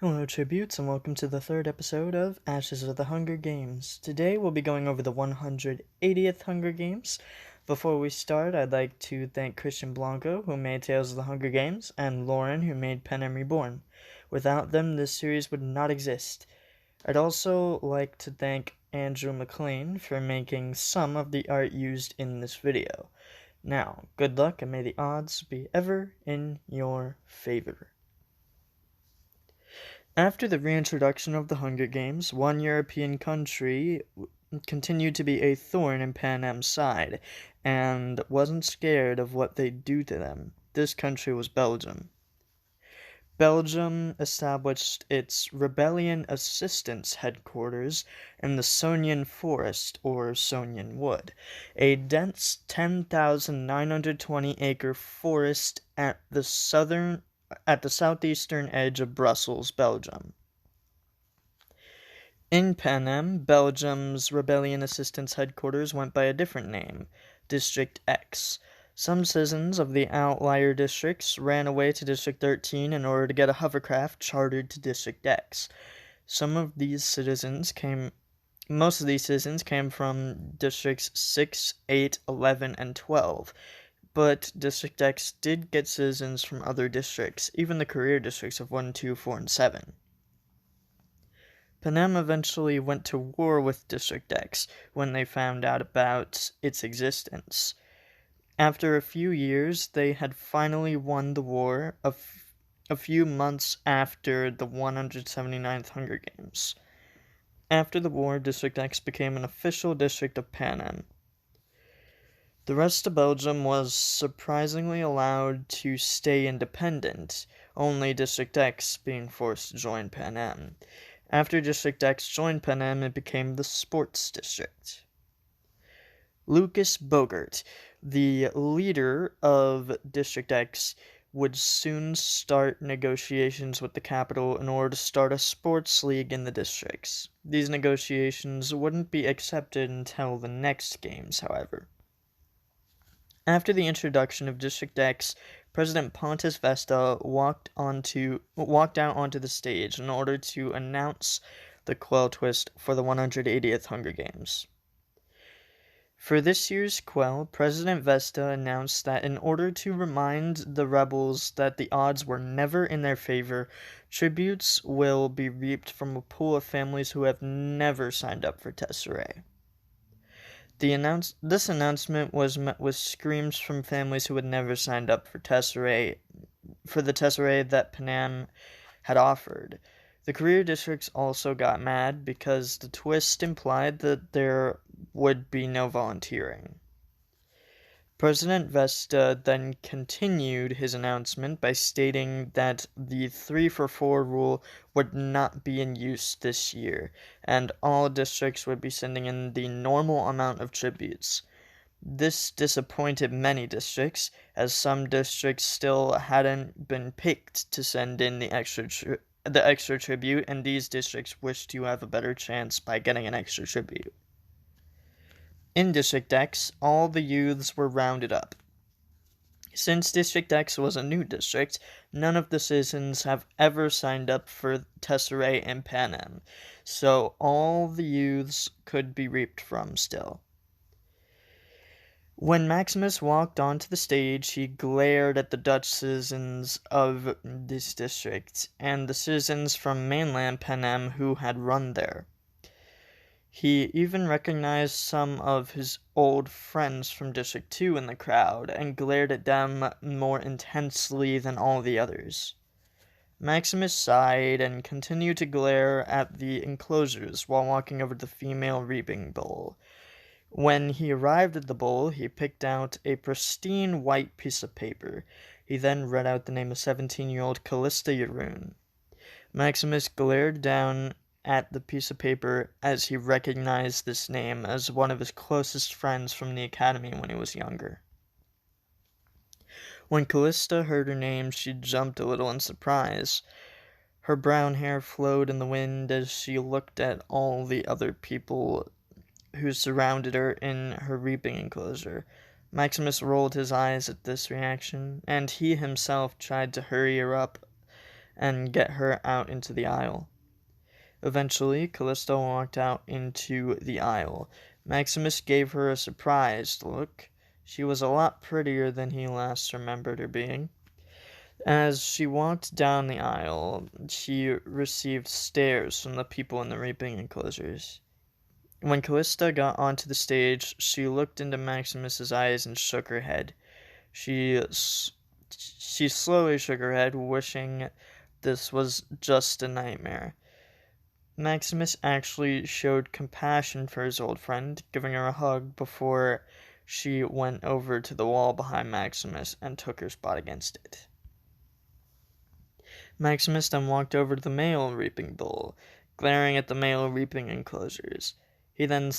Hello, Tributes, and welcome to the third episode of Ashes of the Hunger Games. Today we'll be going over the 180th Hunger Games. Before we start, I'd like to thank Christian Blanco, who made Tales of the Hunger Games, and Lauren, who made Panem Reborn. Without them, this series would not exist. I'd also like to thank Andrew McLean for making some of the art used in this video. Now, good luck, and may the odds be ever in your favor. After the reintroduction of the Hunger Games, one European country continued to be a thorn in Panem's side, and wasn't scared of what they'd do to them. This country was Belgium. Belgium established its Rebellion Assistance Headquarters in the Sognian Forest, or Sognian Wood, a dense 10,920-acre forest at the southeastern edge of Brussels, Belgium. In Panem, Belgium's Rebellion Assistance Headquarters went by a different name, District X. Some citizens of the outlier districts ran away to District 13 in order to get a hovercraft chartered to District X. Most of these citizens came from Districts 6, 8, 11, and 12. But District X did get citizens from other districts, even the career districts of 1, 2, 4, and 7. Panem eventually went to war with District X when they found out about its existence. After a few years, they had finally won the war a few months after the 179th Hunger Games. After the war, District X became an official district of Panem. The rest of Belgium was surprisingly allowed to stay independent, only District X being forced to join Panem. After District X joined Panem, it became the Sports District. Lucas Bogert, the leader of District X, would soon start negotiations with the capital in order to start a sports league in the districts. These negotiations wouldn't be accepted until the next games, however. After the introduction of District X, President Pontus Vesta walked out onto the stage in order to announce the Quell twist for the 180th Hunger Games. For this year's Quell, President Vesta announced that in order to remind the rebels that the odds were never in their favor, tributes will be reaped from a pool of families who have never signed up for Tesserae. This announcement was met with screams from families who had never signed up for the Tesserae that Panem had offered. The career districts also got mad because the twist implied that there would be no volunteering. President Vesta then continued his announcement by stating that the 3-for-4 rule would not be in use this year, and all districts would be sending in the normal amount of tributes. This disappointed many districts, as some districts still hadn't been picked to send in the extra tribute, and these districts wished to have a better chance by getting an extra tribute. In District X, all the youths were rounded up. Since District X was a new district, none of the citizens have ever signed up for Tesserae and Panem, so all the youths could be reaped from still. When Maximus walked onto the stage, he glared at the Dutch citizens of this district, and the citizens from mainland Panem who had run there. He even recognized some of his old friends from District 2 in the crowd, and glared at them more intensely than all the others. Maximus sighed and continued to glare at the enclosures while walking over to the female reaping bowl. When he arrived at the bowl, he picked out a pristine white piece of paper. He then read out the name of 17-year-old Callista Yaroon. Maximus glared down at the piece of paper as he recognized this name as one of his closest friends from the academy when he was younger. When Callista heard her name, she jumped a little in surprise. Her brown hair flowed in the wind as she looked at all the other people who surrounded her in her reaping enclosure. Maximus rolled his eyes at this reaction, and he himself tried to hurry her up and get her out into the aisle. Eventually, Callista walked out into the aisle. Maximus gave her a surprised look. She was a lot prettier than he last remembered her being. As she walked down the aisle, she received stares from the people in the reaping enclosures. When Callista got onto the stage, she looked into Maximus's eyes and shook her head. She slowly shook her head, wishing this was just a nightmare. Maximus actually showed compassion for his old friend, giving her a hug before she went over to the wall behind Maximus and took her spot against it. Maximus then walked over to the male reaping bull, glaring at the male reaping enclosures. He then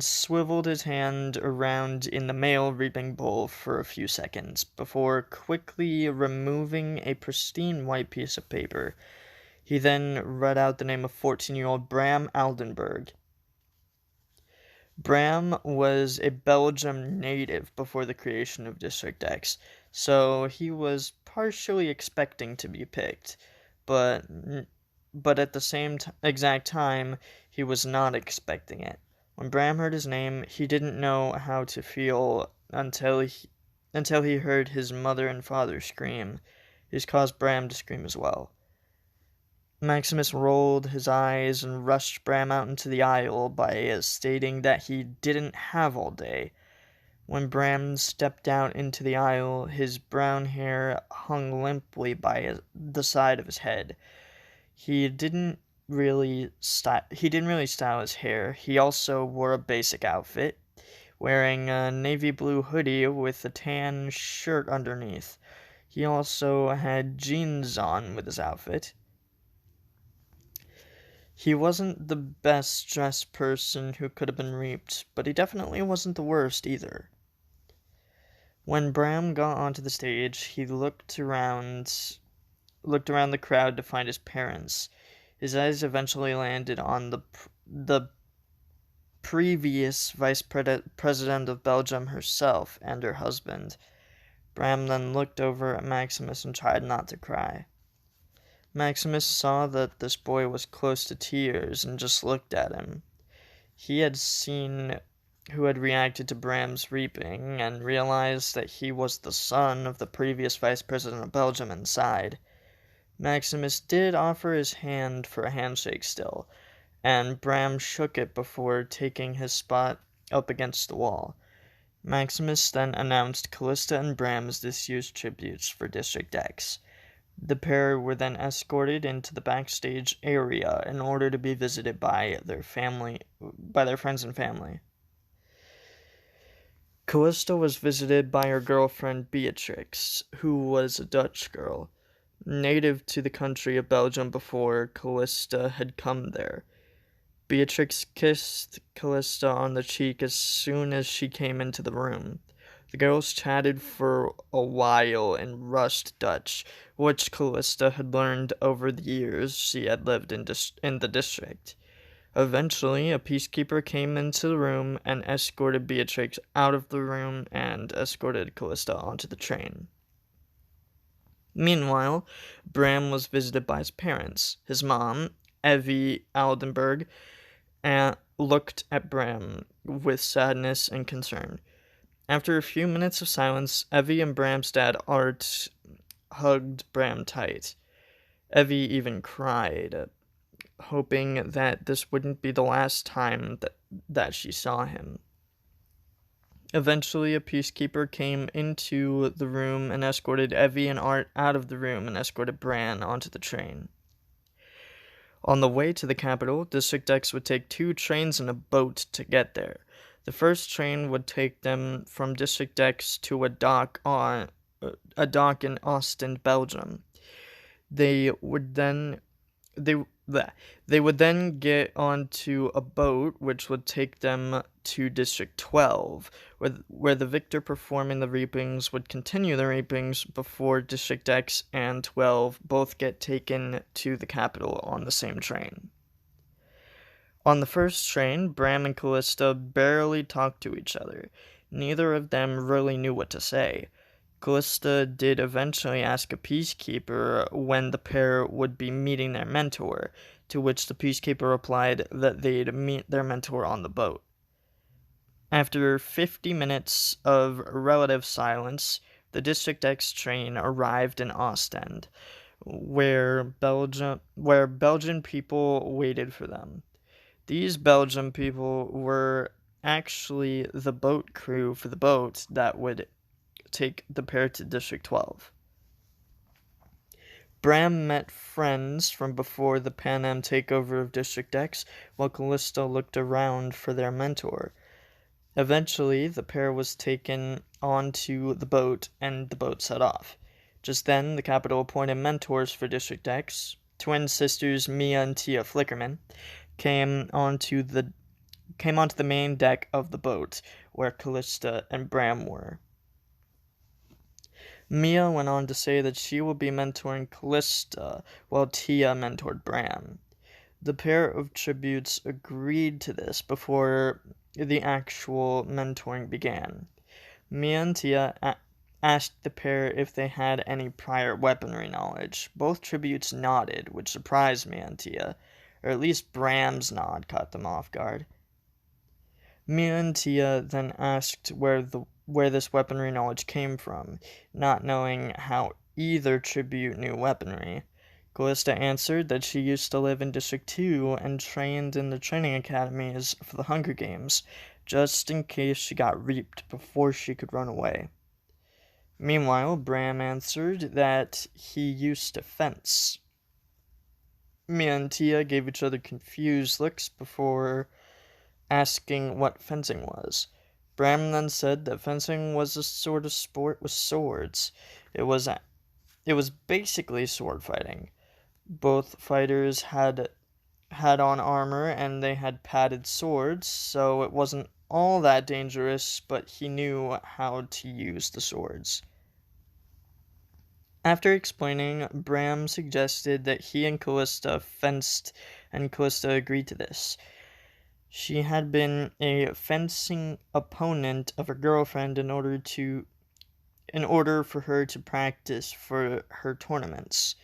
swiveled his hand around in the male reaping bowl for a few seconds before quickly removing a pristine white piece of paper. He then read out the name of 14-year-old Bram Aldenberg. Bram was a Belgium native before the creation of District X, so he was partially expecting to be picked, but at the same exact time, he was not expecting it. When Bram heard his name, he didn't know how to feel until he heard his mother and father scream. This caused Bram to scream as well. Maximus rolled his eyes and rushed Bram out into the aisle by stating that he didn't have all day. When Bram stepped out into the aisle, his brown hair hung limply by the side of his head. He didn't really style his hair. He also wore a basic outfit, wearing a navy blue hoodie with a tan shirt underneath. He also had jeans on with his outfit. He wasn't the best dressed person who could have been reaped, but he definitely wasn't the worst either. When Bram got onto the stage, he looked around the crowd to find his parents. His eyes eventually landed on the previous vice president of Belgium herself and her husband. Bram then looked over at Maximus and tried not to cry. Maximus saw that this boy was close to tears and just looked at him. He had seen who had reacted to Bram's reaping and realized that he was the son of the previous vice president of Belgium and sighed. Maximus did offer his hand for a handshake still, and Bram shook it before taking his spot up against the wall. Maximus then announced Callista and Bram's disused tributes for District X. The pair were then escorted into the backstage area in order to be visited by their friends and family. Callista was visited by her girlfriend Beatrix, who was a Dutch girl, native to the country of Belgium before Callista had come there. Beatrix kissed Callista on the cheek as soon as she came into the room. The girls chatted for a while in rushed Dutch, which Callista had learned over the years she had lived in the district. Eventually, a peacekeeper came into the room and escorted Beatrix out of the room and escorted Callista onto the train. Meanwhile, Bram was visited by his parents. His mom, Evie Aldenberg, looked at Bram with sadness and concern. After a few minutes of silence, Evie and Bram's dad, Art, hugged Bram tight. Evie even cried, hoping that this wouldn't be the last time that she saw him. Eventually, a peacekeeper came into the room and escorted Evie and Art out of the room and escorted Bran onto the train. On the way to the capital, District X would take 2 trains and a boat to get there. The first train would take them from District X to a dock in Ostend, Belgium. They would then get onto a boat which would take them to District 12, where the victor performing the reapings would continue the reapings before District X and 12 both get taken to the capital on the same train. On the first train, Bram and Callista barely talked to each other. Neither of them really knew what to say. Callista did eventually ask a peacekeeper when the pair would be meeting their mentor, to which the peacekeeper replied that they'd meet their mentor on the boat. After 50 minutes of relative silence, the District X train arrived in Ostend, where Belgian people waited for them. These Belgian people were actually the boat crew for the boat that would take the pair to District 12. Bram met friends from before the Pan Am takeover of District X, while Callista looked around for their mentor. Eventually, the pair was taken onto the boat, and the boat set off. Just then, the capital appointed mentors for District X, twin sisters Mia and Tia Flickerman, came onto the main deck of the boat, where Callista and Bram were. Mia went on to say that she will be mentoring Callista, while Tia mentored Bram. The pair of tributes agreed to this before the actual mentoring began. Mia and Tia asked the pair if they had any prior weaponry knowledge. Both tributes nodded, which surprised Mia and Tia, or at least Bram's nod caught them off guard. Mia and Tia then asked where this weaponry knowledge came from, not knowing how either tribute knew weaponry. Callista answered that she used to live in District 2 and trained in the training academies for the Hunger Games, just in case she got reaped before she could run away. Meanwhile, Bram answered that he used to fence. Mia and Tia gave each other confused looks before asking what fencing was. Bram then said that fencing was a sort of sport with swords. It was basically sword fighting. Both fighters had on armor and they had padded swords, so it wasn't all that dangerous, but he knew how to use the swords. After explaining, Bram suggested that he and Callista fenced, and Callista agreed to this. She had been a fencing opponent of her girlfriend in order for her to practice for her tournaments.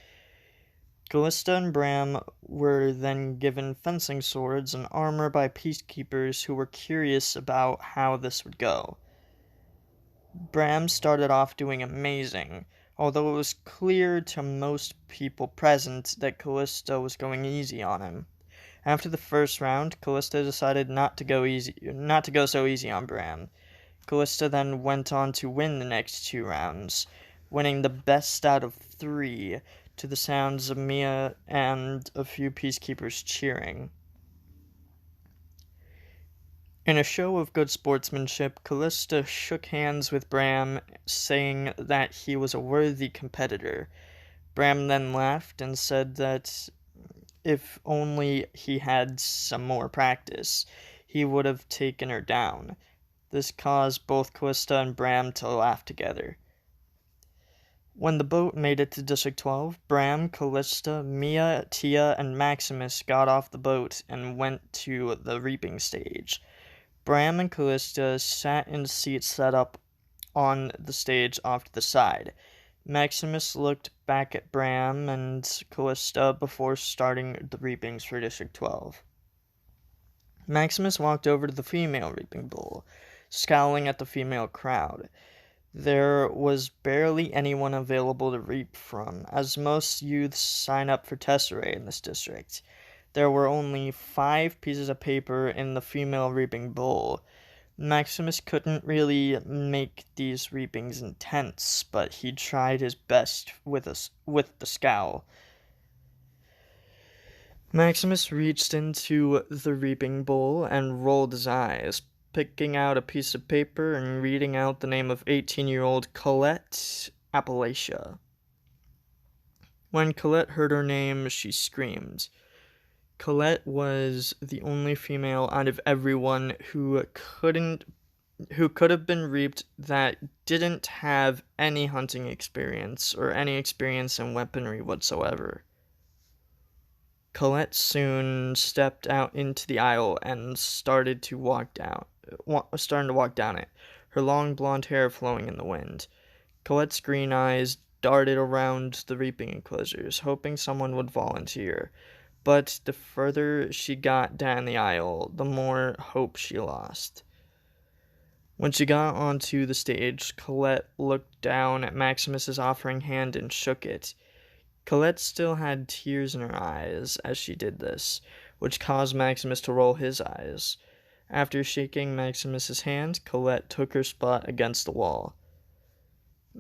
Callista and Bram were then given fencing swords and armor by peacekeepers who were curious about how this would go. Bram started off doing amazing, although it was clear to most people present that Callista was going easy on him. After the first round, Callista decided not to go so easy on Bram. Callista then went on to win the next 2 rounds, winning the best out of 3, to the sounds of Mia and a few peacekeepers cheering. In a show of good sportsmanship, Callista shook hands with Bram, saying that he was a worthy competitor. Bram then laughed and said that if only he had some more practice, he would have taken her down. This caused both Callista and Bram to laugh together. When the boat made it to District 12, Bram, Callista, Mia, Tia, and Maximus got off the boat and went to the reaping stage. Bram and Callista sat in seats set up on the stage off to the side. Maximus looked back at Bram and Callista before starting the reapings for District 12. Maximus walked over to the female reaping bull, scowling at the female crowd. There was barely anyone available to reap from, as most youths sign up for tesserae in this district. There were only 5 pieces of paper in the female reaping bowl. Maximus couldn't really make these reapings intense, but he tried his best with the scowl. Maximus reached into the reaping bowl and rolled his eyes, picking out a piece of paper and reading out the name of 18-year-old Colette Appalachia. When Colette heard her name, she screamed. Colette was the only female out of everyone who could have been reaped that didn't have any hunting experience or any experience in weaponry whatsoever. Colette soon stepped out into the aisle and started to walk down it, her long blonde hair flowing in the wind. Colette's green eyes darted around the reaping enclosures, hoping someone would volunteer. But the further she got down the aisle, the more hope she lost. When she got onto the stage, Colette looked down at Maximus's offering hand and shook it. Colette still had tears in her eyes as she did this, which caused Maximus to roll his eyes. After shaking Maximus's hand, Colette took her spot against the wall.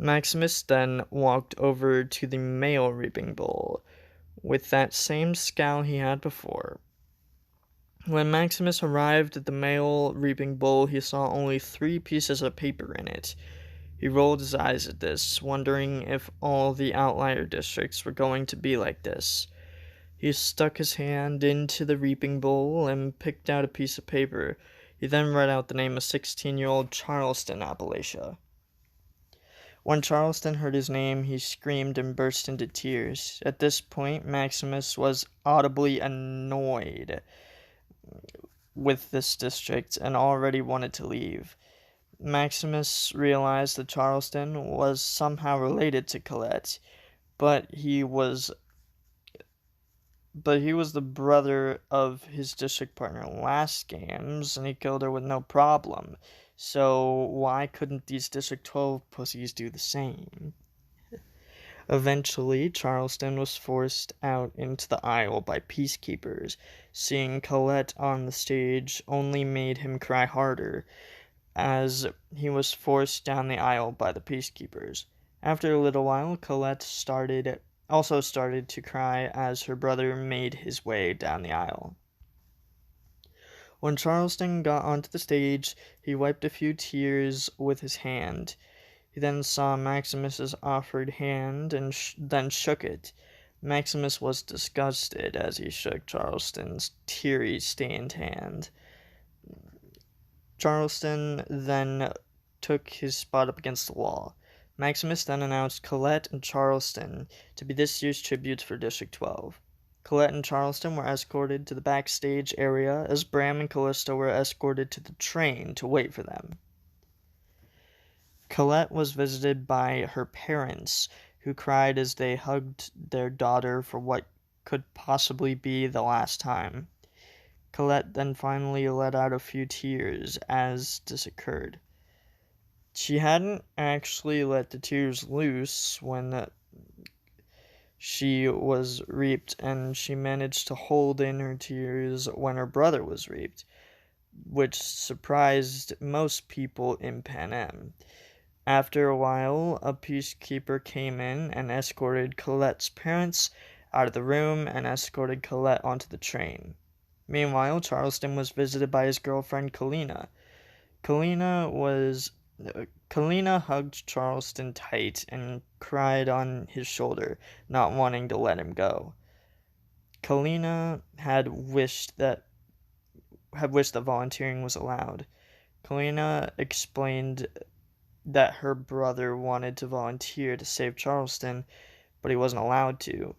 Maximus then walked over to the male reaping bowl, with that same scowl he had before. When Maximus arrived at the male reaping bowl, he saw only 3 pieces of paper in it. He rolled his eyes at this, wondering if all the outlier districts were going to be like this. He stuck his hand into the reaping bowl and picked out a piece of paper. He then read out the name of 16-year-old Charleston, Appalachia. When Charleston heard his name, he screamed and burst into tears. At this point, Maximus was audibly annoyed with this district and already wanted to leave. Maximus realized that Charleston was somehow related to Colette, but he was the brother of his district partner last games, and he killed her with no problem. So why couldn't these District 12 pussies do the same? Eventually, Charleston was forced out into the aisle by peacekeepers. Seeing Colette on the stage only made him cry harder, as he was forced down the aisle by the peacekeepers. After a little while, Colette also started to cry as her brother made his way down the aisle. When Charleston got onto the stage, he wiped a few tears with his hand. He then saw Maximus's offered hand and then shook it. Maximus was disgusted as he shook Charleston's teary-stained hand. Charleston then took his spot up against the wall. Maximus then announced Colette and Charleston to be this year's tributes for District 12. Colette and Charleston were escorted to the backstage area as Bram and Callista were escorted to the train to wait for them. Colette was visited by her parents, who cried as they hugged their daughter for what could possibly be the last time. Colette then finally let out a few tears as this occurred. She hadn't actually let the tears loose when she was reaped, and she managed to hold in her tears when her brother was reaped, which surprised most people in Panem. After a while, a peacekeeper came in and escorted Colette's parents out of the room and escorted Colette onto the train. Meanwhile, Charleston was visited by his girlfriend Kalina. Kalina hugged Charleston tight and cried on his shoulder, not wanting to let him go. Kalina had wished that volunteering was allowed. Kalina explained that her brother wanted to volunteer to save Charleston, but he wasn't allowed to.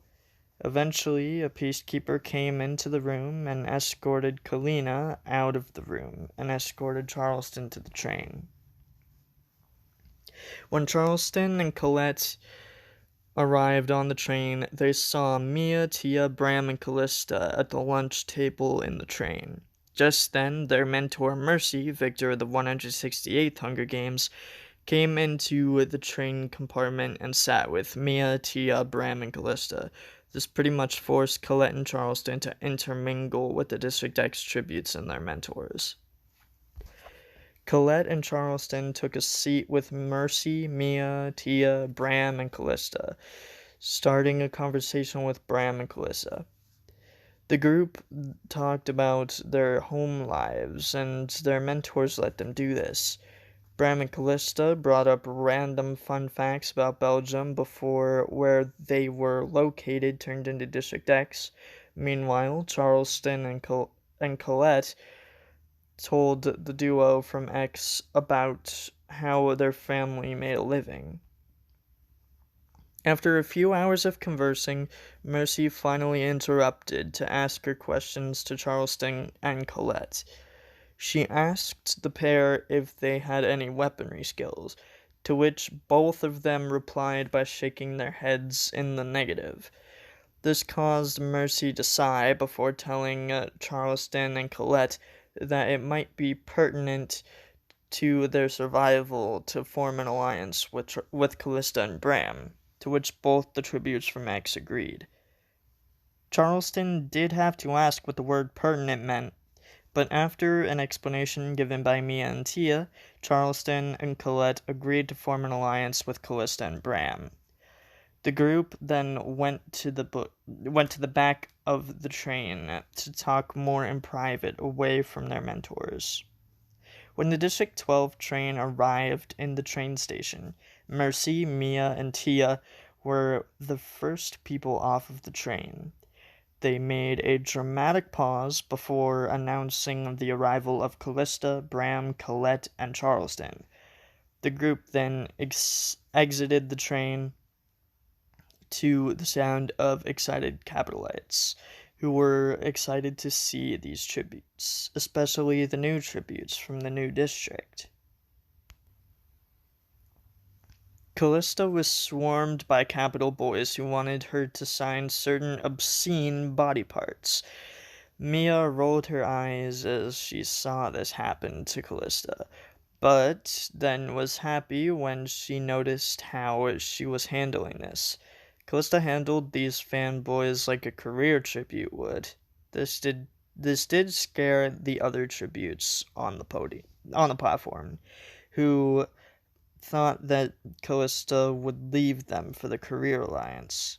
Eventually, a peacekeeper came into the room and escorted Kalina out of the room and escorted Charleston to the train. When Charleston and Colette arrived on the train, they saw Mia, Tia, Bram, and Callista at the lunch table in the train. Just then, their mentor Mercy, victor of the 168th Hunger Games, came into the train compartment and sat with Mia, Tia, Bram, and Callista. This pretty much forced Colette and Charleston to intermingle with the District X tributes and their mentors. Colette and Charleston took a seat with Mercy, Mia, Tia, Bram, and Callista, starting a conversation with Bram and Callista. The group talked about their home lives, and their mentors let them do this. Bram and Callista brought up random fun facts about Belgium before where they were located turned into District X. Meanwhile, Charleston and Colette told the duo from X about how their family made a living. After a few hours of conversing, Mercy finally interrupted to ask her questions to Charleston and Colette. She asked the pair if they had any weaponry skills. to which both of them replied by shaking their heads in the negative. This caused Mercy to sigh before telling Charleston and Colette that it might be pertinent to their survival to form an alliance with Callista and Bram, to which both the tributes from X agreed. Charleston did have to ask what the word pertinent meant, but after an explanation given by Mia and Tia, Charleston and Colette agreed to form an alliance with Callista and Bram. The group then went to the back of the train to talk more in private away from their mentors. When the District 12 train arrived in the train station, Mercy, Mia, and Tia were the first people off of the train. They made a dramatic pause before announcing the arrival of Callista, Bram, Colette, and Charleston. The group then exited the train to the sound of excited capitalites, who were excited to see these tributes, especially the new tributes from the new district. Callista was swarmed by capital boys who wanted her to sign certain obscene body parts. Mia rolled her eyes as she saw this happen to Callista, but then was happy when she noticed how she was handling this. Callista handled these fanboys like a career tribute would. This did scare the other tributes on the platform, who thought that Callista would leave them for the career alliance.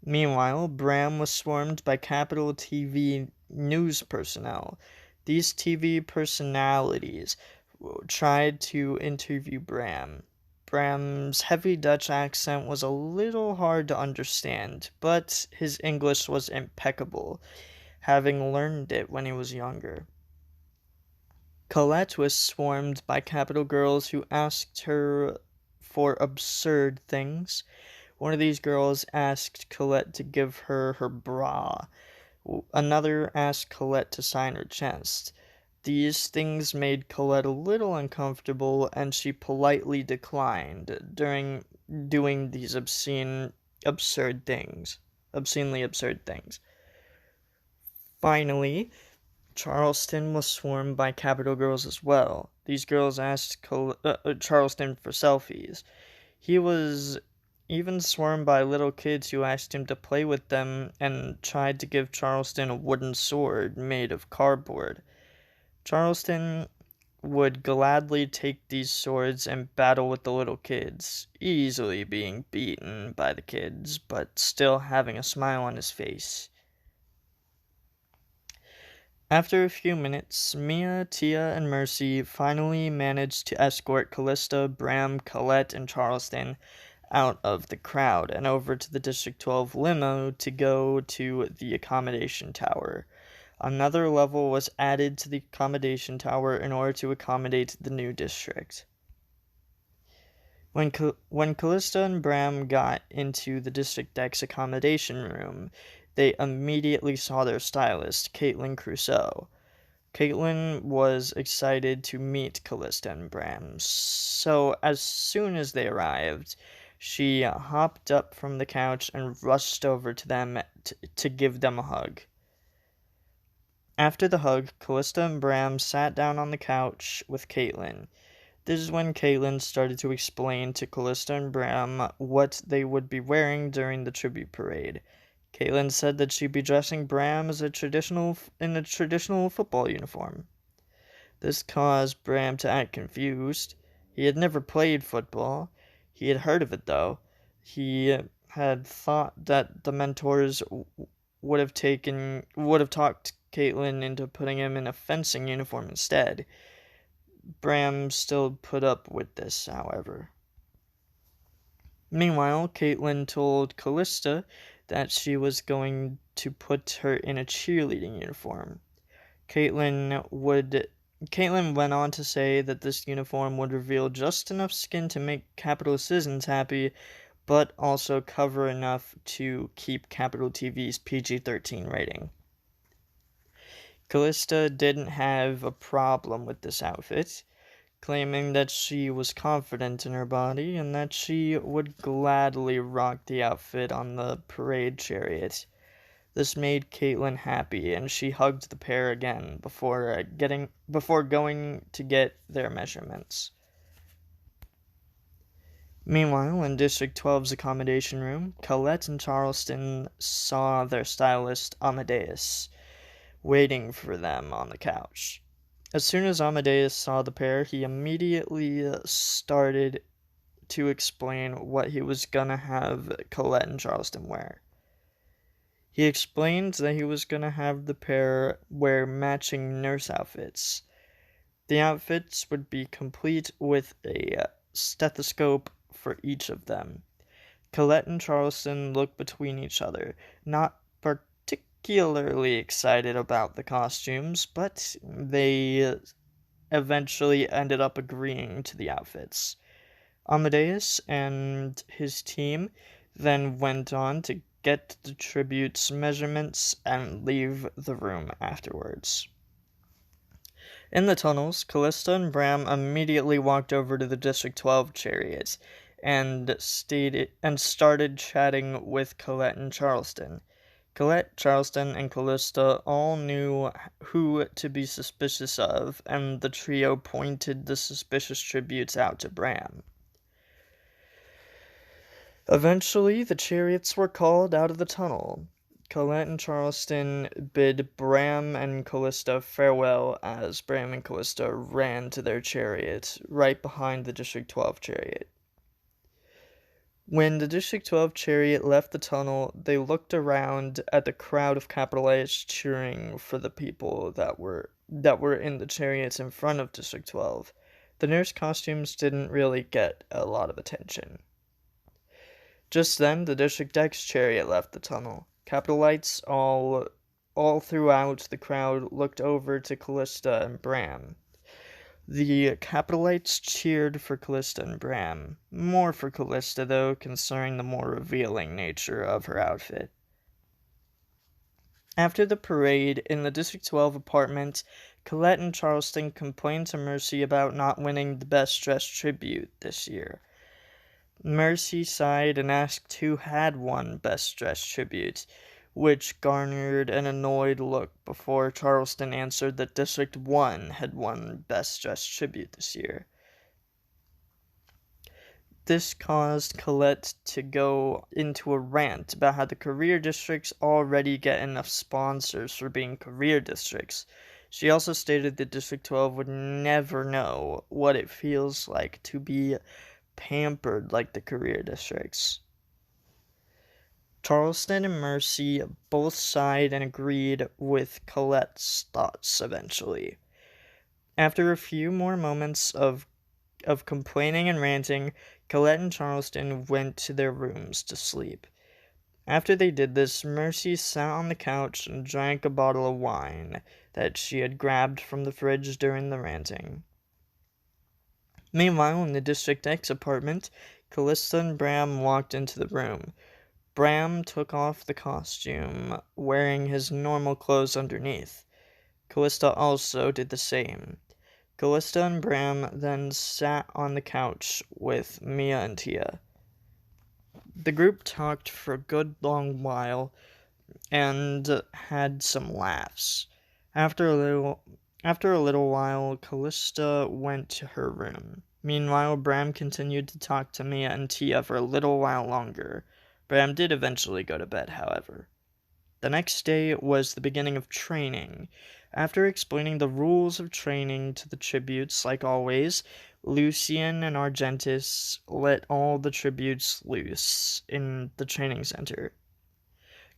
Meanwhile, Bram was swarmed by Capital TV news personnel. These TV personalities tried to interview Bram. Bram's heavy Dutch accent was a little hard to understand, but his English was impeccable, having learned it when he was younger. Colette was swarmed by capital girls who asked her for absurd things. One of these girls asked Colette to give her her bra. Another asked Colette to sign her chest. These things made Colette a little uncomfortable, and she politely declined during doing these obscenely absurd things. Finally, Charleston was swarmed by capital girls as well. These girls asked Charleston for selfies. He was even swarmed by little kids who asked him to play with them and tried to give Charleston a wooden sword made of cardboard. Charleston would gladly take these swords and battle with the little kids, easily being beaten by the kids, but still having a smile on his face. After a few minutes, Mia, Tia, and Mercy finally managed to escort Callista, Bram, Colette, and Charleston out of the crowd and over to the District 12 limo to go to the accommodation tower. Another level was added to the accommodation tower in order to accommodate the new district. When Callista and Bram got into the District X accommodation room, they immediately saw their stylist, Caitlin Crusoe. Caitlin was excited to meet Callista and Bram, so as soon as they arrived, she hopped up from the couch and rushed over to them to give them a hug. After the hug, Callista and Bram sat down on the couch with Caitlin. This is when Caitlin started to explain to Callista and Bram what they would be wearing during the tribute parade. Caitlin said that she'd be dressing Bram in a traditional football uniform. This caused Bram to act confused. He had never played football. He had heard of it, though. He had thought that the mentors would have talked Caitlin into putting him in a fencing uniform instead. Bram still put up with this, however. Meanwhile, Caitlin told Callista that she was going to put her in a cheerleading uniform. Caitlin went on to say that this uniform would reveal just enough skin to make Capital Citizens happy, but also cover enough to keep Capital TV's PG-13 rating. Callista didn't have a problem with this outfit. claiming that she was confident in her body and that she would gladly rock the outfit on the parade chariot. This made Caitlin happy, and she hugged the pair again before going to get their measurements. Meanwhile, in District 12's accommodation room, Colette and Charleston saw their stylist Amadeus waiting for them on the couch. As soon as Amadeus saw the pair, he immediately started to explain what he was gonna have Colette and Charleston wear. He explained that he was gonna have the pair wear matching nurse outfits. The outfits would be complete with a stethoscope for each of them. Colette and Charleston looked between each other, not particularly excited about the costumes, but they eventually ended up agreeing to the outfits. Amadeus and his team then went on to get the tribute's measurements and leave the room afterwards. In the tunnels, Callista and Bram immediately walked over to the District 12 chariot and started chatting with Colette and Charleston. Colette, Charleston, and Callista all knew who to be suspicious of, and the trio pointed the suspicious tributes out to Bram. Eventually, the chariots were called out of the tunnel. Colette and Charleston bid Bram and Callista farewell as Bram and Callista ran to their chariot, right behind the District 12 chariot. When the District 12 chariot left the tunnel, they looked around at the crowd of capital H cheering for the people that were in the chariots in front of District 12. The nurse costumes didn't really get a lot of attention. Just then, the District X chariot left the tunnel. Capitalites all throughout the crowd looked over to Callista and Bram. The Capitalites cheered for Callista and Bram. More for Callista, though, concerning the more revealing nature of her outfit. After the parade, in the District 12 apartment, Colette and Charleston complained to Mercy about not winning the Best Dressed Tribute this year. Mercy sighed and asked who had won Best Dressed Tribute, which garnered an annoyed look before Charleston answered that District 1 had won Best Dressed Tribute this year. This caused Colette to go into a rant about how the career districts already get enough sponsors for being career districts. She also stated that District 12 would never know what it feels like to be pampered like the career districts. Charleston and Mercy both sighed and agreed with Colette's thoughts eventually. After a few more moments of complaining and ranting, Colette and Charleston went to their rooms to sleep. After they did this, Mercy sat on the couch and drank a bottle of wine that she had grabbed from the fridge during the ranting. Meanwhile, in the District X apartment, Callista and Bram walked into the room. Bram took off the costume, wearing his normal clothes underneath. Callista also did the same. Callista and Bram then sat on the couch with Mia and Tia. The group talked for a good long while and had some laughs. After a little while, Callista went to her room. Meanwhile, Bram continued to talk to Mia and Tia for a little while longer. Bram did eventually go to bed, however. The next day was the beginning of training. After explaining the rules of training to the tributes, like always, Lucian and Argentis let all the tributes loose in the training center.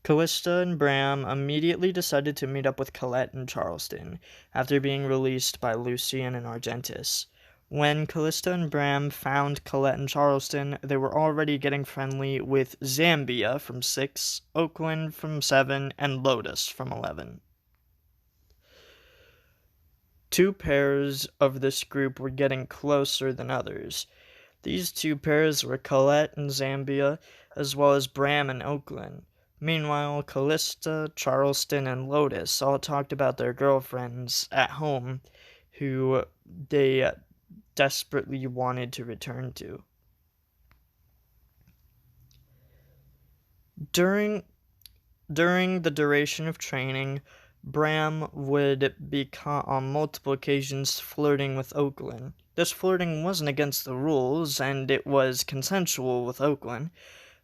Callista and Bram immediately decided to meet up with Colette and Charleston, after being released by Lucian and Argentis. When Callista and Bram found Colette and Charleston, they were already getting friendly with Zambia from 6, Oakland from 7, and Lotus from 11. Two pairs of this group were getting closer than others. These two pairs were Colette and Zambia, as well as Bram and Oakland. Meanwhile, Callista, Charleston, and Lotus all talked about their girlfriends at home, who they desperately wanted to return to. During the duration of training, Bram would be caught on multiple occasions flirting with Oakland. This flirting wasn't against the rules, and it was consensual with Oakland.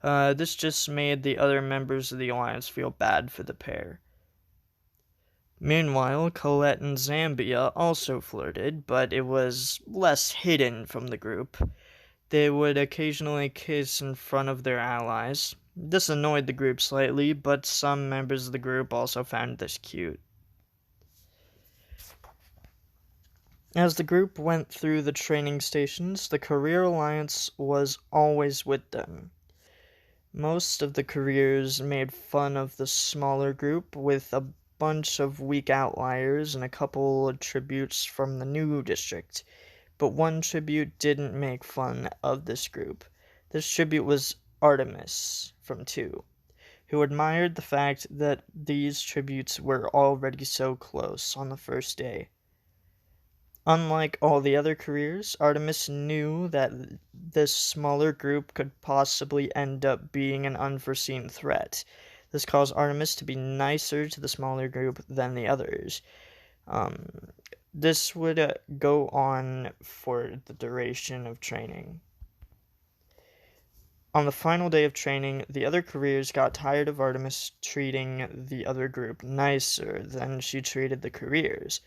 This just made the other members of the alliance feel bad for the pair. Meanwhile, Colette and Zambia also flirted, but it was less hidden from the group. They would occasionally kiss in front of their allies. This annoyed the group slightly, but some members of the group also found this cute. As the group went through the training stations, the Career Alliance was always with them. Most of the careers made fun of the smaller group, with a bunch of weak outliers and a couple of tributes from the new district. But one tribute didn't make fun of this group. This tribute was Artemis from 2, who admired the fact that these tributes were already so close on the first day. Unlike all the other careers, Artemis knew that this smaller group could possibly end up being an unforeseen threat. This caused Artemis to be nicer to the smaller group than the others. This would go on for the duration of training. On the final day of training, the other careers got tired of Artemis treating the other group nicer than she treated the careers.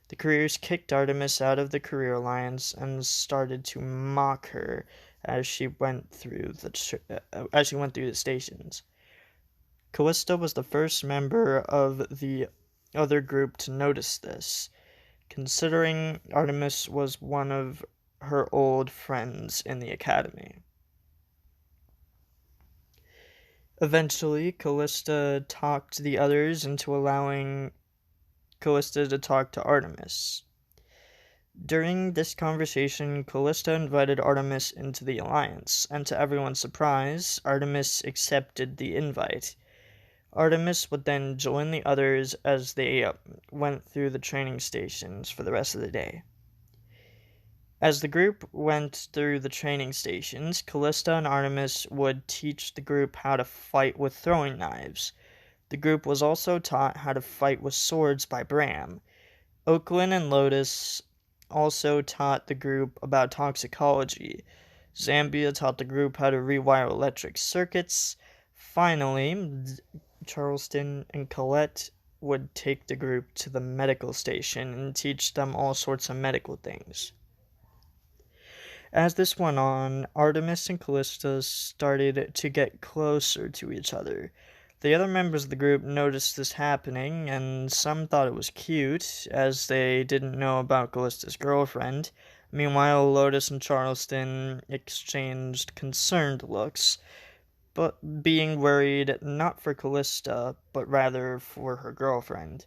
The careers kicked Artemis out of the Career Alliance and started to mock her as she went through the stations. Callista was the first member of the other group to notice this, considering Artemis was one of her old friends in the academy. Eventually, Callista talked the others into allowing Callista to talk to Artemis. During this conversation, Callista invited Artemis into the alliance, and to everyone's surprise, Artemis accepted the invite. Artemis would then join the others as they went through the training stations for the rest of the day. As the group went through the training stations, Callista and Artemis would teach the group how to fight with throwing knives. The group was also taught how to fight with swords by Bram. Oakland and Lotus also taught the group about toxicology. Zambia taught the group how to rewire electric circuits. Finally, Charleston and Colette would take the group to the medical station and teach them all sorts of medical things. As this went on, Artemis and Callista started to get closer to each other. The other members of the group noticed this happening, and some thought it was cute, as they didn't know about Callista's girlfriend. Meanwhile, Lotus and Charleston exchanged concerned looks, but being worried not for Callista, but rather for her girlfriend.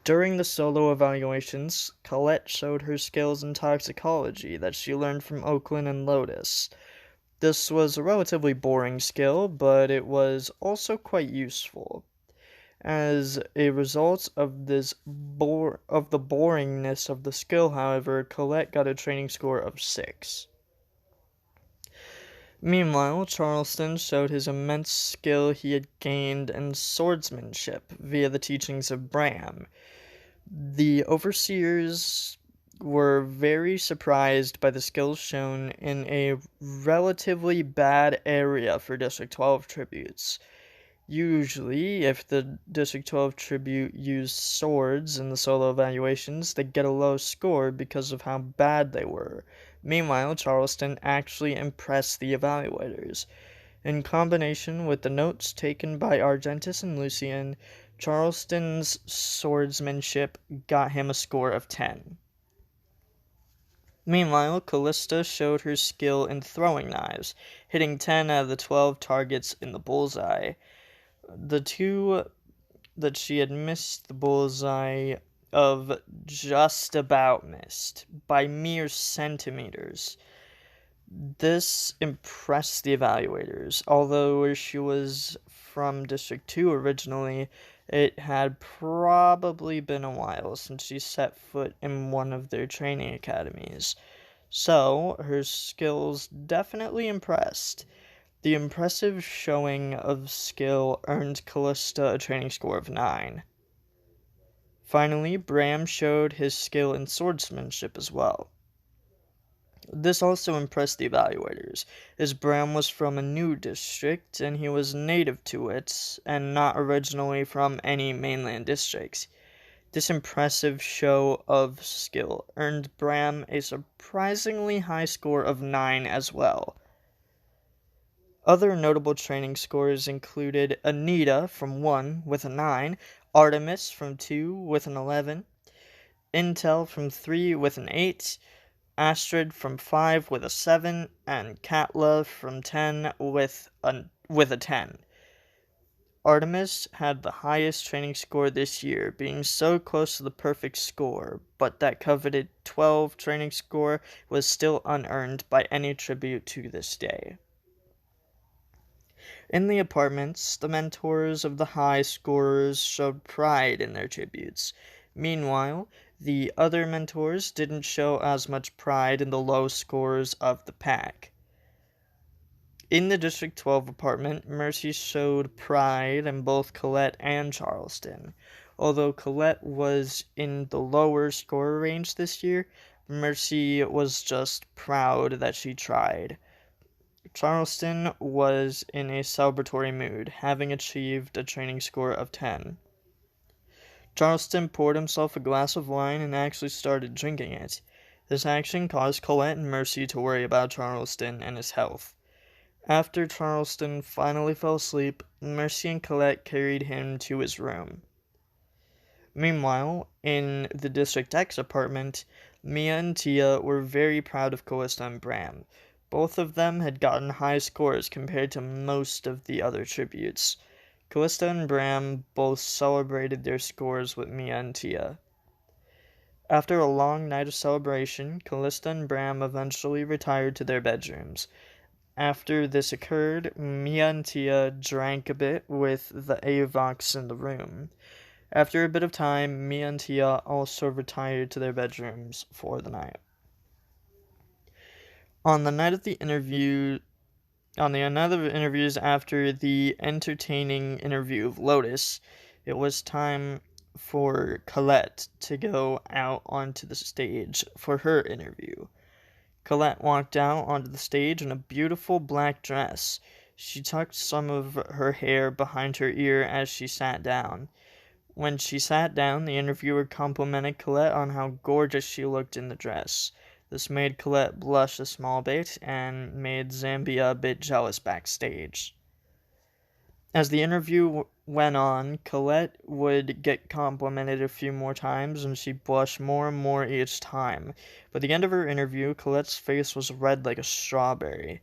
During the solo evaluations, Colette showed her skills in toxicology that she learned from Oakland and Lotus. This was a relatively boring skill, but it was also quite useful. As a result of the boringness of the skill, however, Colette got a training score of 6. Meanwhile, Charleston showed his immense skill he had gained in swordsmanship via the teachings of Bram. The overseers were very surprised by the skills shown in a relatively bad area for District 12 tributes. Usually, if the District 12 tribute used swords in the solo evaluations, they'd get a low score because of how bad they were. Meanwhile, Charleston actually impressed the evaluators. In combination with the notes taken by Argentus and Lucian, Charleston's swordsmanship got him a score of 10. Meanwhile, Callista showed her skill in throwing knives, hitting 10 out of the 12 targets in the bullseye. The 2 that she had missed the bullseye of just about missed, by mere centimeters. This impressed the evaluators, although she was from District 2 originally, it had probably been a while since she set foot in one of their training academies. So, her skills definitely impressed. The impressive showing of skill earned Callista a training score of 9. Finally, Bram showed his skill in swordsmanship as well. This also impressed the evaluators, as Bram was from a new district and he was native to it, and not originally from any mainland districts. This impressive show of skill earned Bram a surprisingly high score of 9 as well. Other notable training scores included Anita from 1 with a 9, Artemis from 2 with an 11, Intel from 3 with an 8, Astrid from 5 with a 7, and Katla from 10 with a 10. Artemis had the highest training score this year, being so close to the perfect score, but that coveted 12 training score was still unearned by any tribute to this day. In the apartments, the mentors of the high scorers showed pride in their tributes. Meanwhile, the other mentors didn't show as much pride in the low scores of the pack. In the District 12 apartment, Mercy showed pride in both Colette and Charleston. Although Colette was in the lower score range this year, Mercy was just proud that she tried. Charleston was in a celebratory mood, having achieved a training score of 10. Charleston poured himself a glass of wine and actually started drinking it. This action caused Colette and Mercy to worry about Charleston and his health. After Charleston finally fell asleep, Mercy and Colette carried him to his room. Meanwhile, in the District X apartment, Mia and Tia were very proud of Callista and Bram. Both of them had gotten high scores compared to most of the other tributes. Callista and Bram both celebrated their scores with Mia and Tia. After a long night of celebration, Callista and Bram eventually retired to their bedrooms. After this occurred, Mia and Tia drank a bit with the Avox in the room. After a bit of time, Mia and Tia also retired to their bedrooms for the night. On the night of the interviews after the entertaining interview of Lotus, it was time for Colette to go out onto the stage for her interview. Colette walked out onto the stage in a beautiful black dress. She tucked some of her hair behind her ear as she sat down. When she sat down, the interviewer complimented Colette on how gorgeous she looked in the dress. This made Colette blush a small bit and made Zambia a bit jealous backstage. As the interview went on, Colette would get complimented a few more times, and she blushed more and more each time. By the end of her interview, Colette's face was red like a strawberry.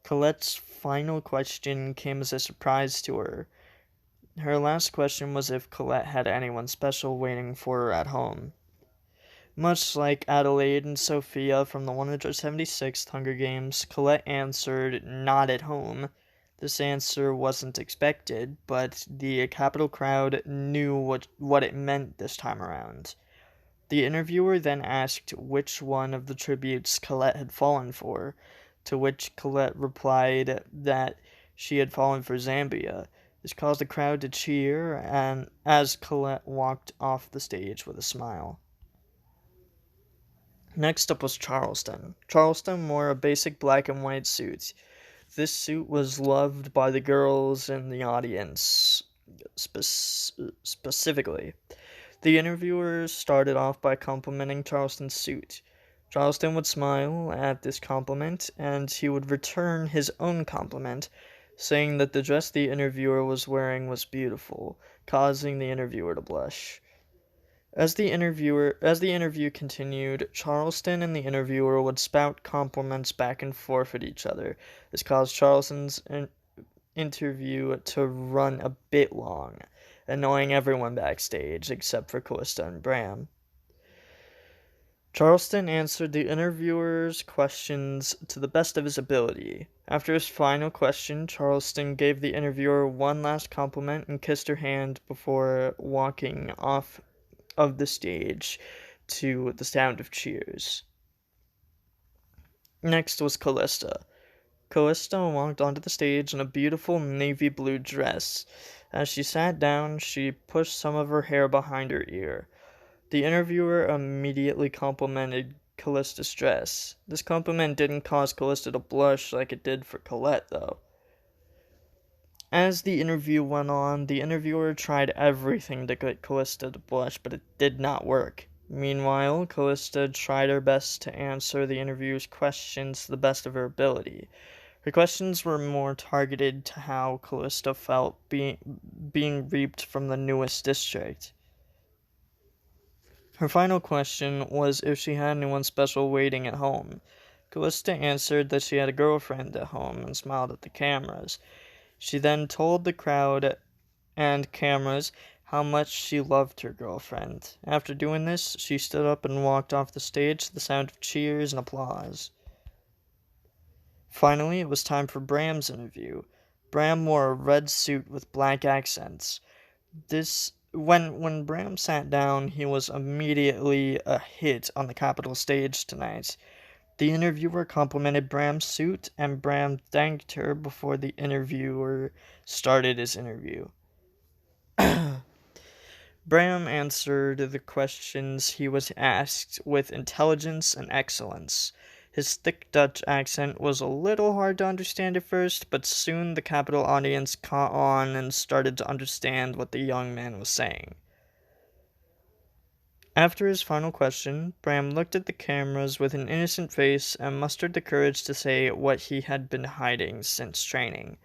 Colette's final question came as a surprise to her. Her last question was if Colette had anyone special waiting for her at home. Much like Adelaide and Sophia from the 176th Hunger Games, Colette answered, "Not at home." This answer wasn't expected, but the Capitol crowd knew what it meant this time around. The interviewer then asked which one of the tributes Colette had fallen for, to which Colette replied that she had fallen for Zambia. This caused the crowd to cheer, and as Colette walked off the stage with a smile. Next up was Charleston. Charleston wore a basic black and white suit. This suit was loved by the girls in the audience, specifically. The interviewer started off by complimenting Charleston's suit. Charleston would smile at this compliment, and he would return his own compliment, saying that the dress the interviewer was wearing was beautiful, causing the interviewer to blush. As the interview continued, Charleston and the interviewer would spout compliments back and forth at each other. This caused Charleston's interview to run a bit long, annoying everyone backstage except for Callista and Bram. Charleston answered the interviewer's questions to the best of his ability. After his final question, Charleston gave the interviewer one last compliment and kissed her hand before walking off of the stage to the sound of cheers. Next was Callista. Callista walked onto the stage in a beautiful navy blue dress. As she sat down, she pushed some of her hair behind her ear. The interviewer immediately complimented Callista's dress. This compliment didn't cause Callista to blush like it did for Colette, though. As the interview went on, the interviewer tried everything to get Callista to blush, but it did not work. Meanwhile, Callista tried her best to answer the interviewer's questions to the best of her ability. Her questions were more targeted to how Callista felt being reaped from the newest district. Her final question was if she had anyone special waiting at home. Callista answered that she had a girlfriend at home and smiled at the cameras. She then told the crowd and cameras how much she loved her girlfriend. After doing this, she stood up and walked off the stage to the sound of cheers and applause. Finally, it was time for Bram's interview. Bram wore a red suit with black accents. When Bram sat down, he was immediately a hit on the Capitol stage tonight. The interviewer complimented Bram's suit, and Bram thanked her before the interviewer started his interview. Bram answered the questions he was asked with intelligence and excellence. His thick Dutch accent was a little hard to understand at first, but soon the Capitol audience caught on and started to understand what the young man was saying. After his final question, Bram looked at the cameras with an innocent face and mustered the courage to say what he had been hiding since training.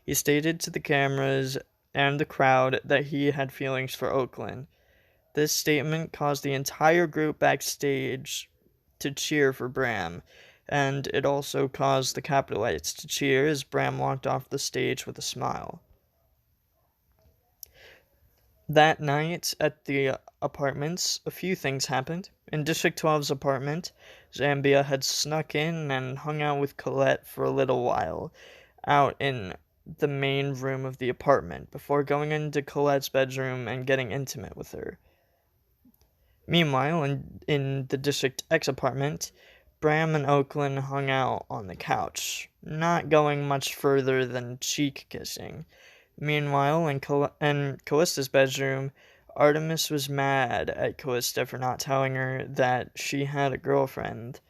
He stated to the cameras and the crowd that he had feelings for Oakland. This statement caused the entire group backstage to cheer for Bram, and it also caused the Capitolites to cheer as Bram walked off the stage with a smile. That night at the apartments, a few things happened. In District 12's apartment, Zambia had snuck in and hung out with Colette for a little while, out in the main room of the apartment, before going into Colette's bedroom and getting intimate with her. Meanwhile, in the District X apartment, Bram and Oakland hung out on the couch, not going much further than cheek kissing. Meanwhile, in Callista's bedroom, Artemis was mad at Callista for not telling her that she had a girlfriend.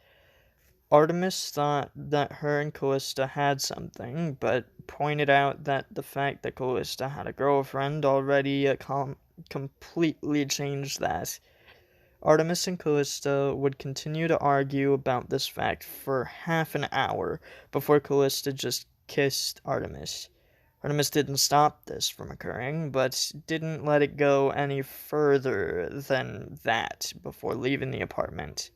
Artemis thought that her and Callista had something, but pointed out that the fact that Callista had a girlfriend already completely changed that. Artemis and Callista would continue to argue about this fact for half an hour before Callista just kissed Artemis. Artemis didn't stop this from occurring, but didn't let it go any further than that before leaving the apartment.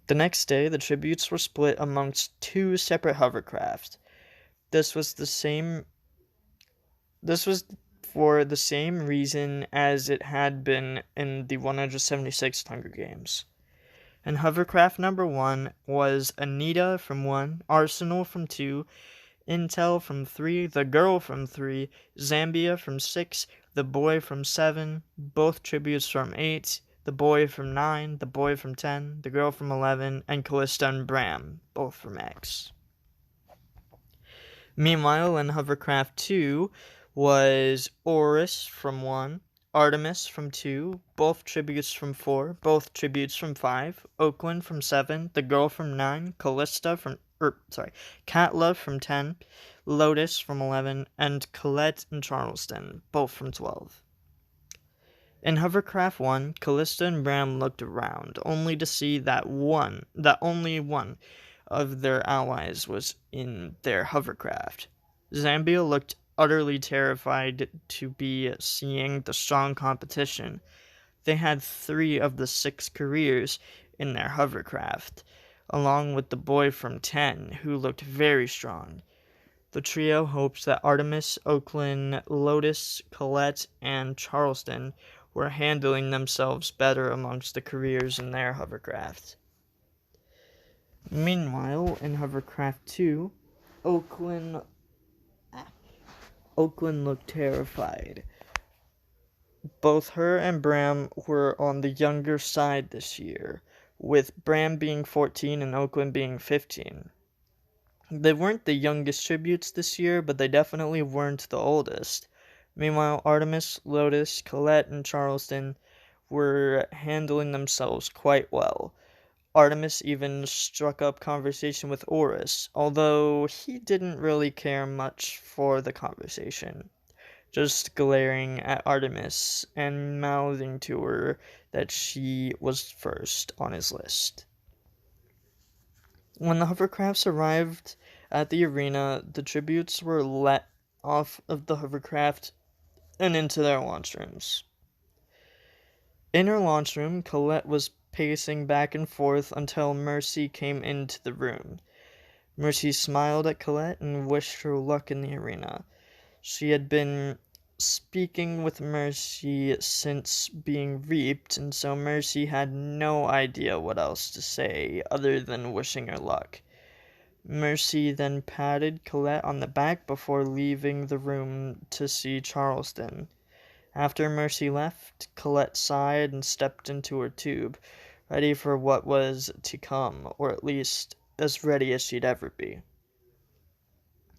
The next day, the tributes were split amongst two separate hovercraft. This was for the same reason as it had been in the 176th Hunger Games. And hovercraft number 1 was Anita from 1, Arsenal from 2, Intel from 3, the girl from 3, Zambia from 6, the boy from 7, both tributes from 8, the boy from 9, the boy from 10, the girl from 11, and Callista and Bram, both from X. Meanwhile, in hovercraft 2 was Oris from 1, Artemis from 2, both tributes from 4, both tributes from 5, Oakland from 7, the girl from 9, Katla from 10, Lotus from 11, and Colette and Charleston, both from 12. In hovercraft 1, Callista and Bram looked around, only to see that only one of their allies was in their hovercraft. Zambia looked utterly terrified to be seeing the strong competition. They had 3 of the 6 careers in their hovercraft, along with the boy from 10, who looked very strong. The trio hoped that Artemis, Oakland, Lotus, Colette, and Charleston were handling themselves better amongst the careers in their hovercraft. Meanwhile, in Hovercraft 2, Oakland looked terrified. Both her and Bram were on the younger side this year, with Bram being 14 and Oakland being 15. They weren't the youngest tributes this year, but they definitely weren't the oldest. Meanwhile, Artemis, Lotus, Colette, and Charleston were handling themselves quite well. Artemis even struck up conversation with Oris, although he didn't really care much for the conversation, just glaring at Artemis and mouthing to her that she was first on his list. When the hovercrafts arrived at the arena, the tributes were let off of the hovercraft and into their launch rooms. In her launch room, Colette was pacing back and forth until Mercy came into the room. Mercy smiled at Colette and wished her luck in the arena. She had been speaking with Mercy since being reaped, and so Mercy had no idea what else to say other than wishing her luck. Mercy then patted Colette on the back before leaving the room to see Charleston. After Mercy left, Colette sighed and stepped into her tube, ready for what was to come, or at least as ready as she'd ever be.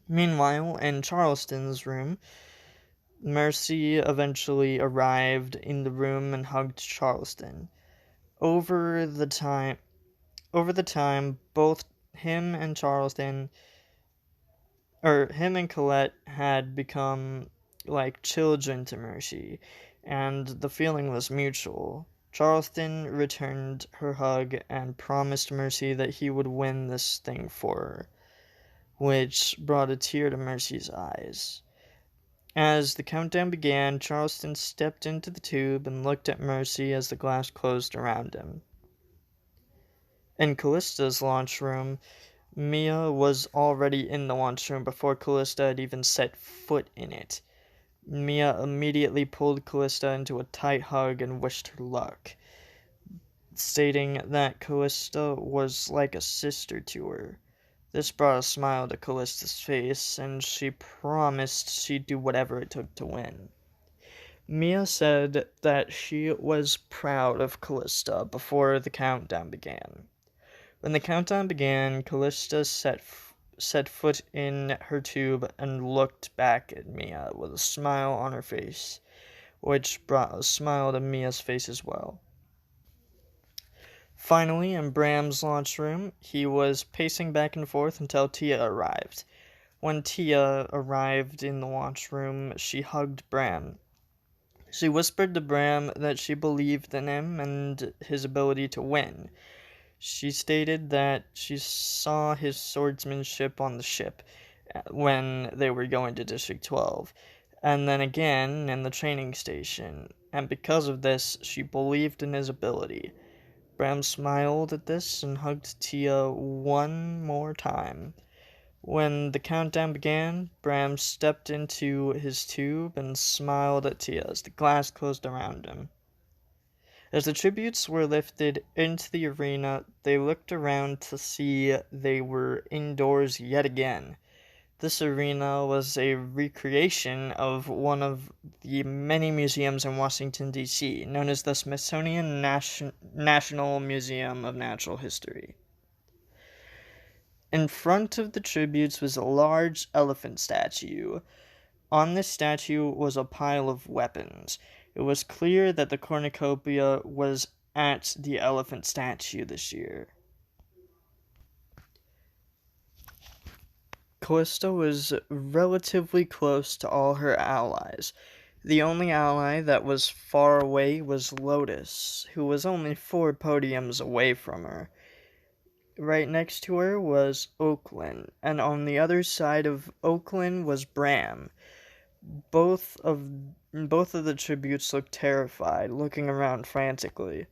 Meanwhile, in Charleston's room, Mercy eventually arrived in the room and hugged Charleston. Over the time, both him and Colette had become like children to Mercy, and the feeling was mutual. Charleston returned her hug and promised Mercy that he would win this thing for her, which brought a tear to Mercy's eyes. As the countdown began, Charleston stepped into the tube and looked at Mercy as the glass closed around him. In Callista's launch room, Mia was already in the launch room before Callista had even set foot in it. Mia immediately pulled Callista into a tight hug and wished her luck, stating that Callista was like a sister to her. This brought a smile to Callista's face, and she promised she'd do whatever it took to win. Mia said that she was proud of Callista before the countdown began. When the countdown began, Callista set foot in her tube and looked back at Mia with a smile on her face, which brought a smile to Mia's face as well. Finally, in Bram's launch room, he was pacing back and forth until Tia arrived. When Tia arrived in the launch room, she hugged Bram. She whispered to Bram that she believed in him and his ability to win. She stated that she saw his swordsmanship on the ship when they were going to District 12, and then again in the training station, and because of this, she believed in his ability. Bram smiled at this and hugged Tia one more time. When the countdown began, Bram stepped into his tube and smiled at Tia as the glass closed around him. As the tributes were lifted into the arena, they looked around to see they were indoors yet again. This arena was a recreation of one of the many museums in Washington, D.C., known as the Smithsonian National Museum of Natural History. In front of the tributes was a large elephant statue. On this statue was a pile of weapons. It was clear that the cornucopia was at the elephant statue this year. Callista was relatively close to all her allies. The only ally that was far away was Lotus, who was only 4 podiums away from her. Right next to her was Oakland, and on the other side of Oakland was Bram. Both of the tributes looked terrified, looking around frantically.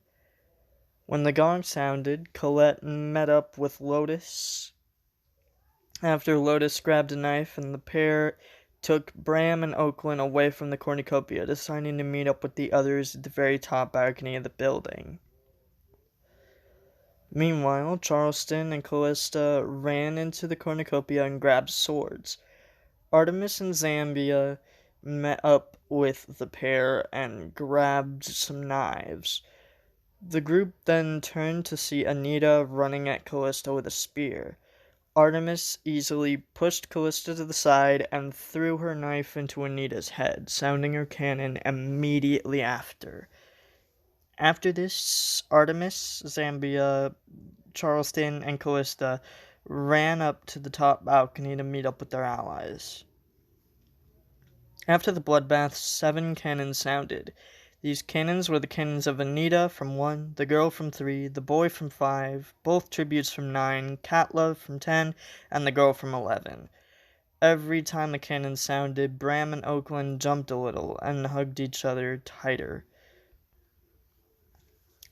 When the gong sounded, Colette met up with Lotus. After Lotus grabbed a knife and the pair took Bram and Oakland away from the cornucopia, deciding to meet up with the others at the very top balcony of the building. Meanwhile, Charleston and Callista ran into the cornucopia and grabbed swords. Artemis and Zambia met up with the pair and grabbed some knives. The group then turned to see Anita running at Callista with a spear. Artemis easily pushed Callista to the side and threw her knife into Anita's head, sounding her cannon immediately after. After this, Artemis, Zambia, Charleston, and Callista ran up to the top balcony to meet up with their allies. After the bloodbath, 7 cannons sounded. These cannons were the cannons of Anita from 1, the girl from 3, the boy from 5, both tributes from 9, Katla from 10, and the girl from 11. Every time the cannons sounded, Bram and Oakland jumped a little and hugged each other tighter.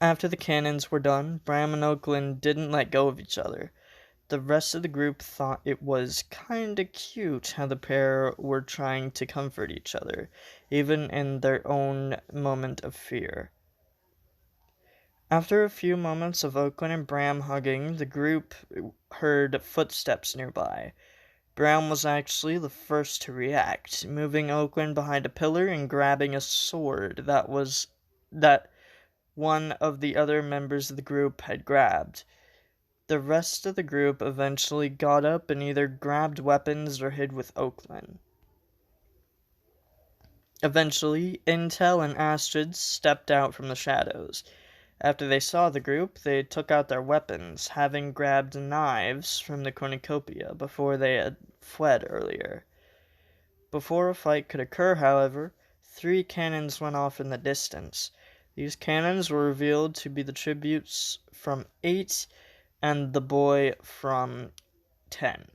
After the cannons were done, Bram and Oakland didn't let go of each other. The rest of the group thought it was kinda cute how the pair were trying to comfort each other, even in their own moment of fear. After a few moments of Oakland and Bram hugging, the group heard footsteps nearby. Bram was actually the first to react, moving Oakland behind a pillar and grabbing a sword that one of the other members of the group had grabbed. The rest of the group eventually got up and either grabbed weapons or hid with Oakland. Eventually, Intel and Astrid stepped out from the shadows. After they saw the group, they took out their weapons, having grabbed knives from the cornucopia before they had fled earlier. Before a fight could occur, however, 3 cannons went off in the distance. These cannons were revealed to be the tributes from 8 and the boy from 10.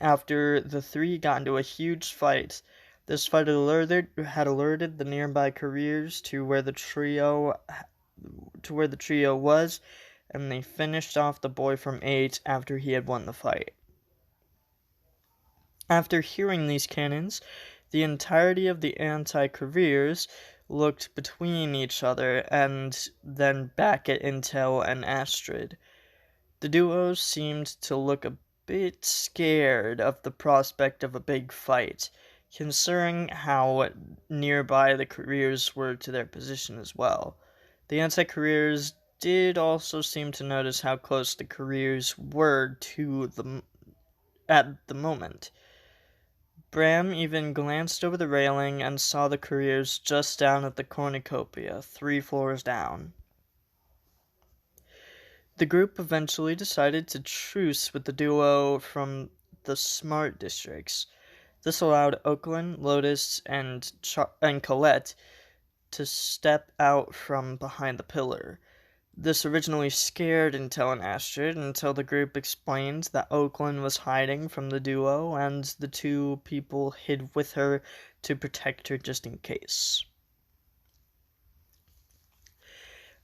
After the 3 got into a huge fight, this fight had alerted the nearby couriers to where the trio was, and they finished off the boy from 8 after he had won the fight. After hearing these cannons, the entirety of the anti-couriers looked between each other and then back at Intel and Astrid. The duo seemed to look a bit scared of the prospect of a big fight, considering how nearby the couriers were to their position as well. The anti-couriers did also seem to notice how close the couriers were to them at the moment. Bram even glanced over the railing and saw the couriers just down at the cornucopia, 3 floors down. The group eventually decided to truce with the duo from the smart districts. This allowed Oakland, Lotus, and Colette to step out from behind the pillar. This originally scared Intel and Astrid until the group explained that Oakland was hiding from the duo and the 2 people hid with her to protect her just in case.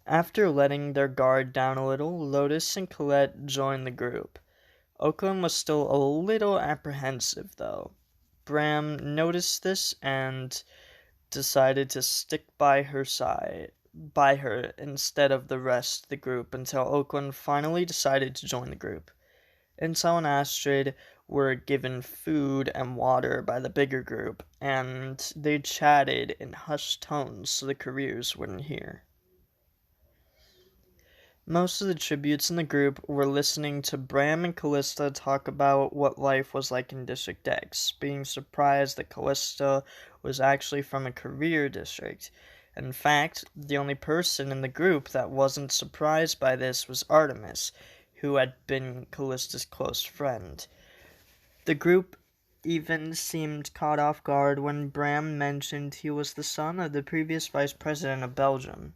After letting their guard down a little, Lotus and Colette joined the group. Oakland was still a little apprehensive, though. Bram noticed this and decided to stick by her instead of the rest of the group until Oakland finally decided to join the group. Intel and Astrid were given food and water by the bigger group, and they chatted in hushed tones so the couriers wouldn't hear. Most of the tributes in the group were listening to Bram and Callista talk about what life was like in District X, being surprised that Callista was actually from a career district. In fact, the only person in the group that wasn't surprised by this was Artemis, who had been Callista's close friend. The group even seemed caught off guard when Bram mentioned he was the son of the previous vice president of Belgium.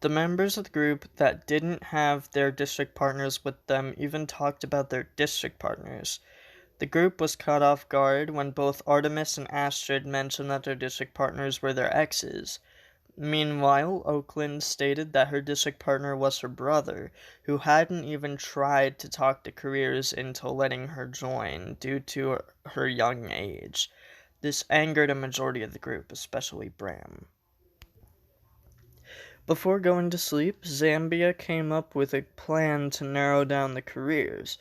The members of the group that didn't have their district partners with them even talked about their district partners. The group was caught off guard when both Artemis and Astrid mentioned that their district partners were their exes. Meanwhile, Oakland stated that her district partner was her brother, who hadn't even tried to talk the careers into letting her join due to her young age. This angered a majority of the group, especially Bram. Before going to sleep, Zambia came up with a plan to narrow down the careers.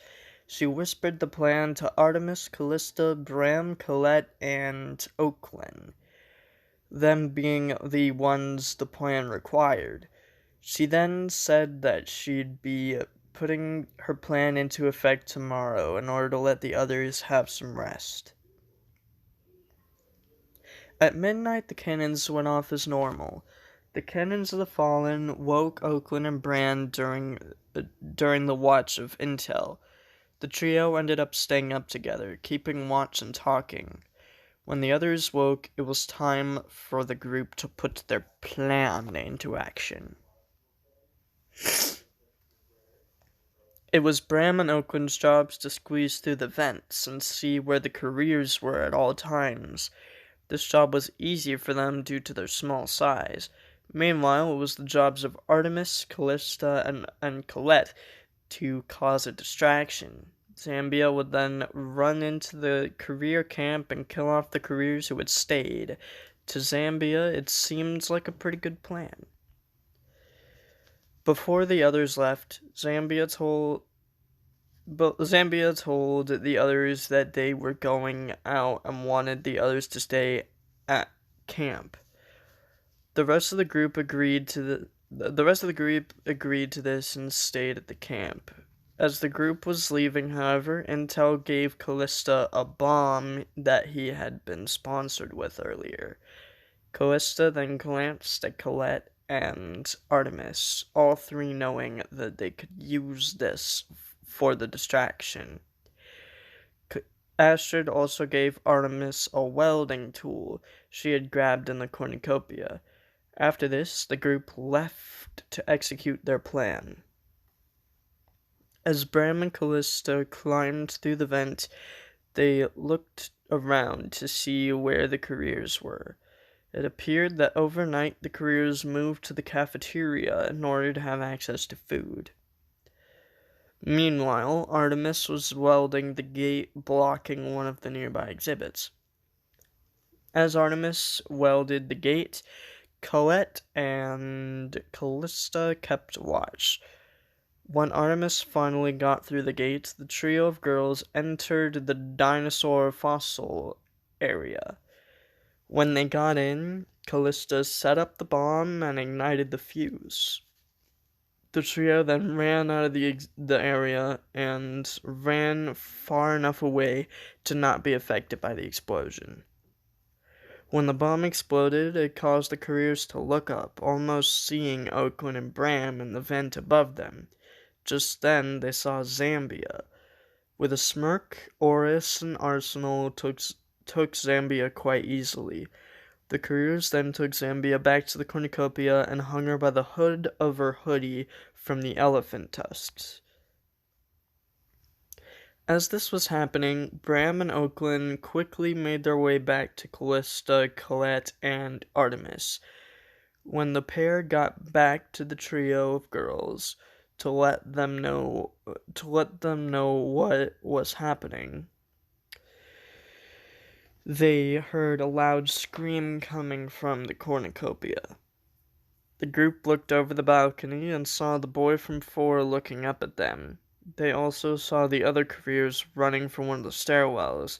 She whispered the plan to Artemis, Callista, Bram, Colette, and Oakland, them being the ones the plan required. She then said that she'd be putting her plan into effect tomorrow in order to let the others have some rest. At midnight, the cannons went off as normal. The cannons of the Fallen woke Oakland and Brand during the watch of intel. The trio ended up staying up together, keeping watch and talking. When the others woke, it was time for the group to put their plan into action. It was Bram and Oakland's jobs to squeeze through the vents and see where the careers were at all times. This job was easier for them due to their small size. Meanwhile, it was the jobs of Artemis, Callista, and Colette to cause a distraction. Zambia would then run into the career camp and kill off the careers who had stayed. To Zambia, it seemed like a pretty good plan. Before the others left, Zambia told the others that they were going out and wanted the others to stay at camp. The rest of the group agreed to this and stayed at the camp. As the group was leaving, however, Intel gave Callista a bomb that he had been sponsored with earlier. Callista then glanced at Colette and Artemis, all three knowing that they could use this for the distraction. Astrid also gave Artemis a welding tool she had grabbed in the cornucopia. After this, the group left to execute their plan. As Bram and Callista climbed through the vent, they looked around to see where the careers were. It appeared that overnight the careers moved to the cafeteria in order to have access to food. Meanwhile, Artemis was welding the gate blocking one of the nearby exhibits. As Artemis welded the gate, Colette and Callista kept watch. When Artemis finally got through the gate, the trio of girls entered the dinosaur fossil area. When they got in, Callista set up the bomb and ignited the fuse. The trio then ran out of the area and ran far enough away to not be affected by the explosion. When the bomb exploded, it caused the careers to look up, almost seeing Oakland and Bram in the vent above them. Just then, they saw Zambia. With a smirk, Oris and Arsenal took Zambia quite easily. The careers then took Zambia back to the cornucopia and hung her by the hood of her hoodie from the elephant tusks. As this was happening, Bram and Oakland quickly made their way back to Callista, Colette, and Artemis. When the pair got back to the trio of girls to let them know what was happening, they heard a loud scream coming from the cornucopia. The group looked over the balcony and saw the boy from 4 looking up at them. They also saw the other careers running from one of the stairwells.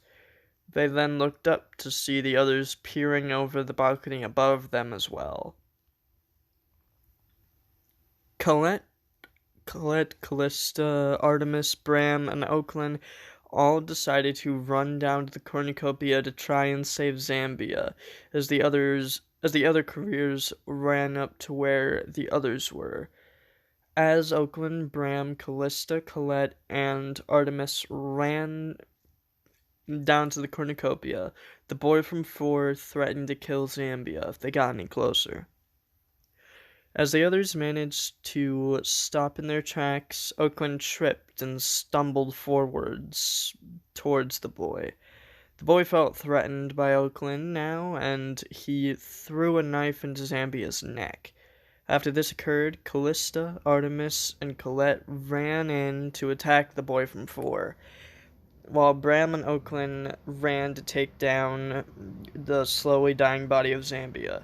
They then looked up to see the others peering over the balcony above them as well. Colette, Callista, Artemis, Bram, and Oakland all decided to run down to the cornucopia to try and save Zambia, as the other careers ran up to where the others were. As Oakland, Bram, Callista, Colette, and Artemis ran down to the cornucopia, the boy from 4 threatened to kill Zambia if they got any closer. As the others managed to stop in their tracks, Oakland tripped and stumbled forwards towards the boy. The boy felt threatened by Oakland now, and he threw a knife into Zambia's neck. After this occurred, Callista, Artemis, and Colette ran in to attack the boy from 4, while Bram and Oakland ran to take down the slowly dying body of Zambia.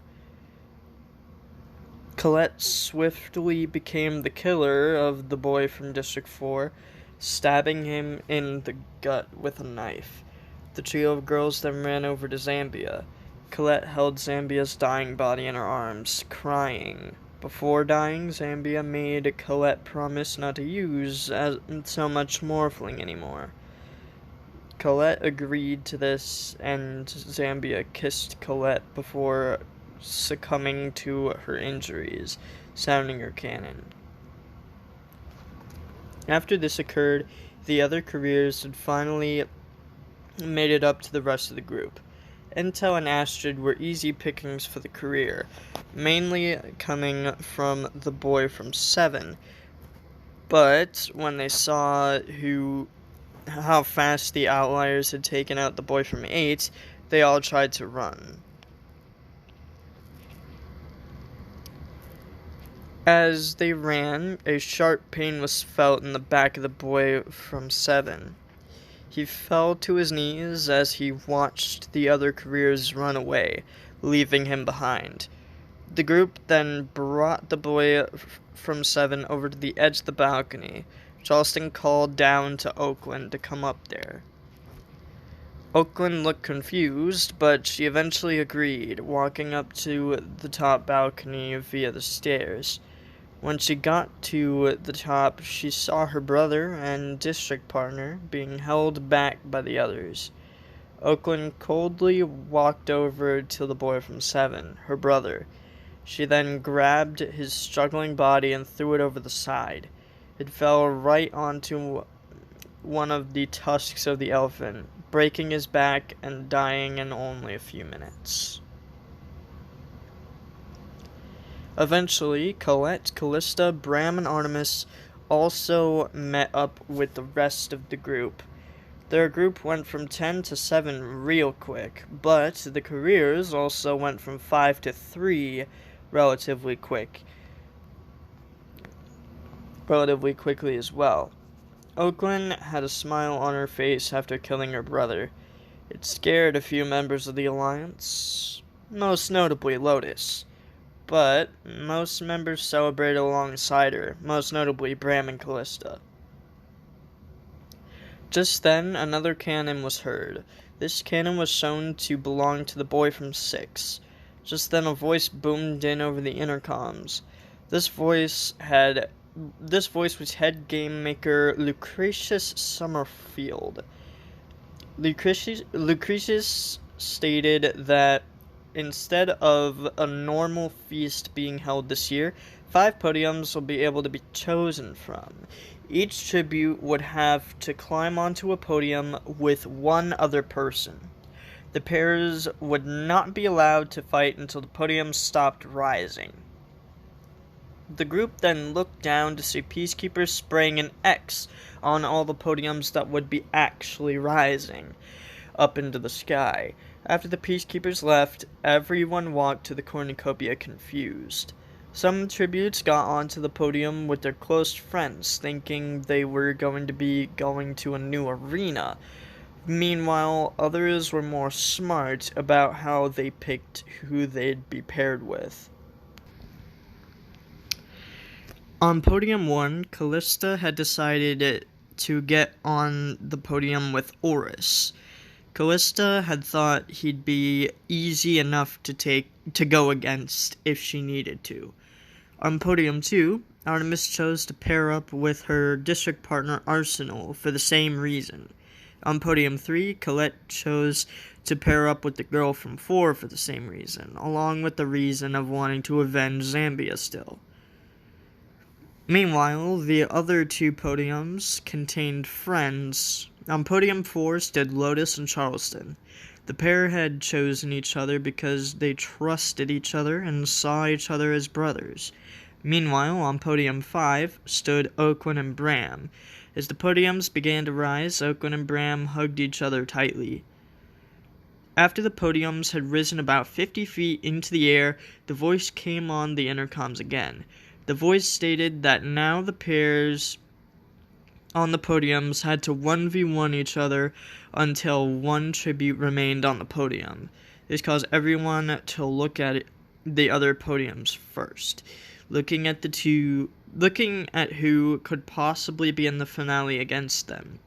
Colette swiftly became the killer of the boy from District 4, stabbing him in the gut with a knife. The trio of girls then ran over to Zambia. Colette held Zambia's dying body in her arms, crying. Before dying, Zambia made Colette promise not to use so much morphling anymore. Colette agreed to this, and Zambia kissed Colette before succumbing to her injuries, sounding her cannon. After this occurred, the other careers had finally made it up to the rest of the group. Intel and Astrid were easy pickings for the career, mainly coming from the boy from 7. But when they saw how fast the Outliers had taken out the boy from 8, they all tried to run. As they ran, a sharp pain was felt in the back of the boy from 7. He fell to his knees as he watched the other careers run away, leaving him behind. The group then brought the boy from 7 over to the edge of the balcony. Charleston called down to Oakland to come up there. Oakland looked confused, but she eventually agreed, walking up to the top balcony via the stairs. When she got to the top, she saw her brother and district partner being held back by the others. Oakland coldly walked over to the boy from 7, her brother. She then grabbed his struggling body and threw it over the side. It fell right onto one of the tusks of the elephant, breaking his back and dying in only a few minutes. Eventually, Colette, Callista, Bram, and Artemis also met up with the rest of the group. Their group went from 10 to 7 real quick, but the careers also went from 5 to 3 relatively quickly as well. Oakland had a smile on her face after killing her brother. It scared a few members of the Alliance, most notably Lotus. But most members celebrated alongside her, most notably Bram and Callista. Just then, another cannon was heard. This cannon was shown to belong to the boy from 6. Just then a voice boomed in over the intercoms. This voice was head game maker Lucretius Summerfield. Lucretius stated that instead of a normal feast being held this year, 5 podiums will be able to be chosen from. Each tribute would have to climb onto a podium with one other person. The pairs would not be allowed to fight until the podium stopped rising. The group then looked down to see peacekeepers spraying an X on all the podiums that would be actually rising up into the sky. After the peacekeepers left, everyone walked to the cornucopia confused. Some tributes got onto the podium with their close friends, thinking they were going to be going to a new arena. Meanwhile, others were more smart about how they picked who they'd be paired with. On podium 1, Callista had decided to get on the podium with Oris. Callista had thought he'd be easy enough to go against if she needed to. On podium 2, Artemis chose to pair up with her district partner Arsenal for the same reason. On podium 3, Colette chose to pair up with the girl from 4 for the same reason, along with the reason of wanting to avenge Zambia still. Meanwhile, the other 2 podiums contained friends. On podium 4 stood Lotus and Charleston. The pair had chosen each other because they trusted each other and saw each other as brothers. Meanwhile, on podium 5 stood Oakland and Bram. As the podiums began to rise, Oakland and Bram hugged each other tightly. After the podiums had risen about 50 feet into the air, the voice came on the intercoms again. The voice stated that now the pairs on the podiums had to 1v1 each other until one tribute remained on the podium. This caused everyone to look at the other podiums first, looking at who could possibly be in the finale against them.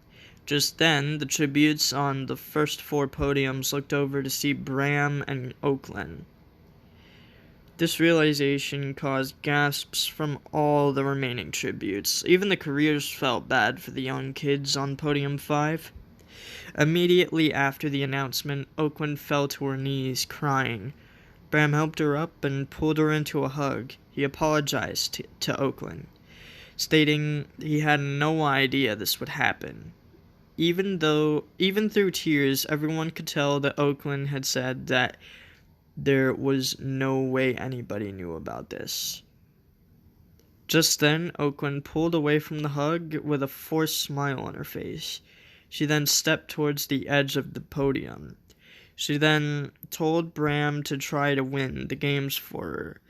Just then, the tributes on the first 4 podiums looked over to see Bram and Oakland. This realization caused gasps from all the remaining tributes. Even the careers felt bad for the young kids on Podium 5. Immediately after the announcement, Oakland fell to her knees, crying. Bram helped her up and pulled her into a hug. He apologized to Oakland, stating he had no idea this would happen. Even through tears, everyone could tell that Oakland had said that there was no way anybody knew about this. Just then, Oakland pulled away from the hug with a forced smile on her face. She then stepped towards the edge of the podium. She then told Bram to try to win the games for her,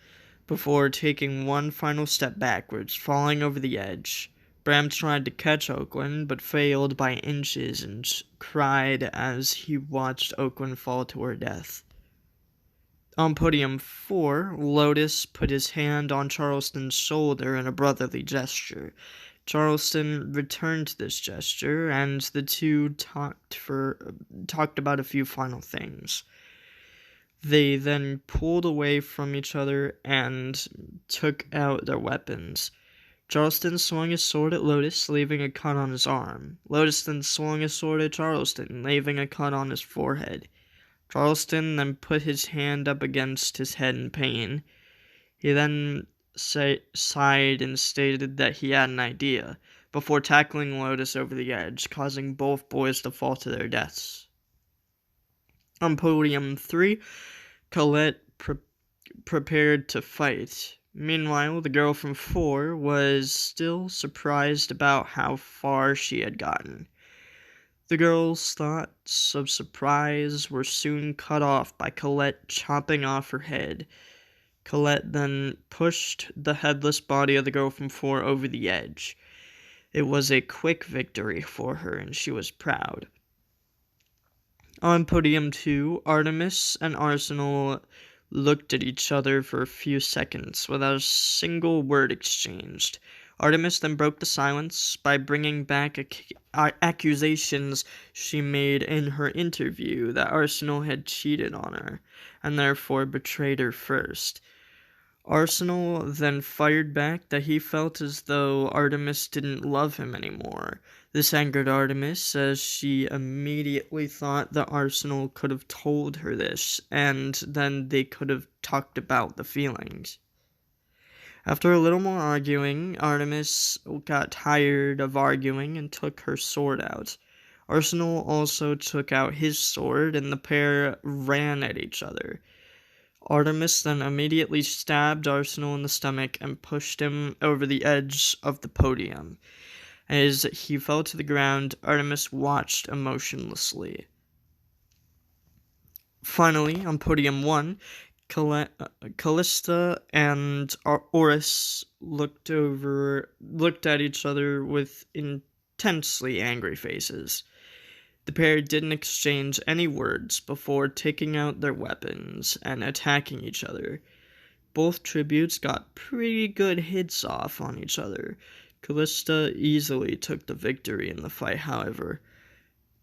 before taking one final step backwards, falling over the edge. Bram tried to catch Oakland, but failed by inches and cried as he watched Oakland fall to her death. On Podium 4, Lotus put his hand on Charleston's shoulder in a brotherly gesture. Charleston returned this gesture, and the two talked about a few final things. They then pulled away from each other and took out their weapons. Charleston swung his sword at Lotus, leaving a cut on his arm. Lotus then swung his sword at Charleston, leaving a cut on his forehead. Charleston then put his hand up against his head in pain. He then sighed and stated that he had an idea, before tackling Lotus over the edge, causing both boys to fall to their deaths. On Podium 3, Colette prepared to fight. Meanwhile, the girl from 4 was still surprised about how far she had gotten. The girl's thoughts of surprise were soon cut off by Colette chopping off her head. Colette then pushed the headless body of the girl from 4 over the edge. It was a quick victory for her, and she was proud. On Podium 2, Artemis and Arsenal looked at each other for a few seconds without a single word exchanged. Artemis then broke the silence by bringing back accusations she made in her interview that Arsenal had cheated on her, and therefore betrayed her first. Arsenal then fired back that he felt as though Artemis didn't love him anymore. This angered Artemis, as she immediately thought that Arsenal could have told her this, and then they could have talked about the feelings. After a little more arguing, Artemis got tired of arguing and took her sword out. Arsenal also took out his sword, and the pair ran at each other. Artemis then immediately stabbed Arsenal in the stomach and pushed him over the edge of the podium. As he fell to the ground, Artemis watched emotionlessly. Finally, on Podium 1, Callista and Oris looked at each other with intensely angry faces. The pair didn't exchange any words before taking out their weapons and attacking each other. Both tributes got pretty good hits off on each other. Callista easily took the victory in the fight, however.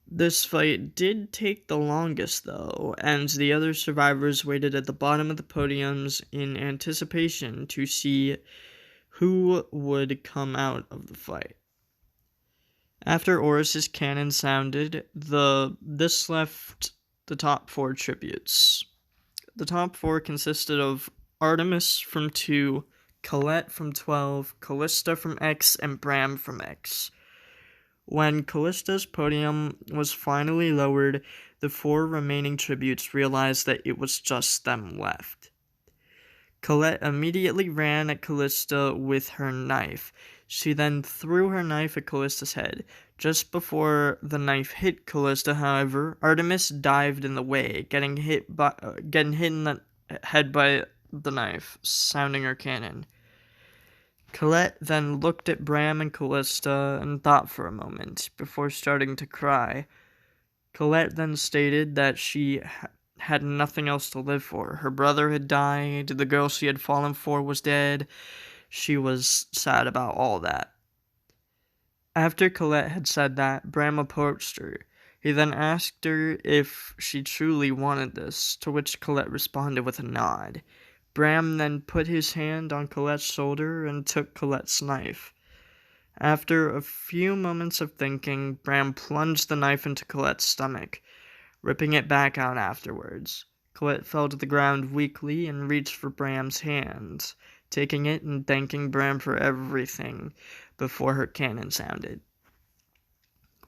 This fight did take the longest, though, and the other survivors waited at the bottom of the podiums in anticipation to see who would come out of the fight. After Oris's cannon sounded, this left the top 4 tributes. The top 4 consisted of Artemis from 2, Colette from 12, Callista from X, and Bram from X. When Callista's podium was finally lowered, the 4 remaining tributes realized that it was just them left. Colette immediately ran at Callista with her knife. She then threw her knife at Callista's head. Just before the knife hit Callista, however, Artemis dived in the way, getting hit in the head by the knife, sounding her cannon. Colette then looked at Bram and Callista and thought for a moment, before starting to cry. Colette then stated that she had nothing else to live for. Her brother had died, the girl she had fallen for was dead. She was sad about all that. After Colette had said that, Bram approached her. He then asked her if she truly wanted this, to which Colette responded with a nod. Bram then put his hand on Colette's shoulder and took Colette's knife. After a few moments of thinking, Bram plunged the knife into Colette's stomach, ripping it back out afterwards. Colette fell to the ground weakly and reached for Bram's hand, taking it and thanking Bram for everything before her cannon sounded.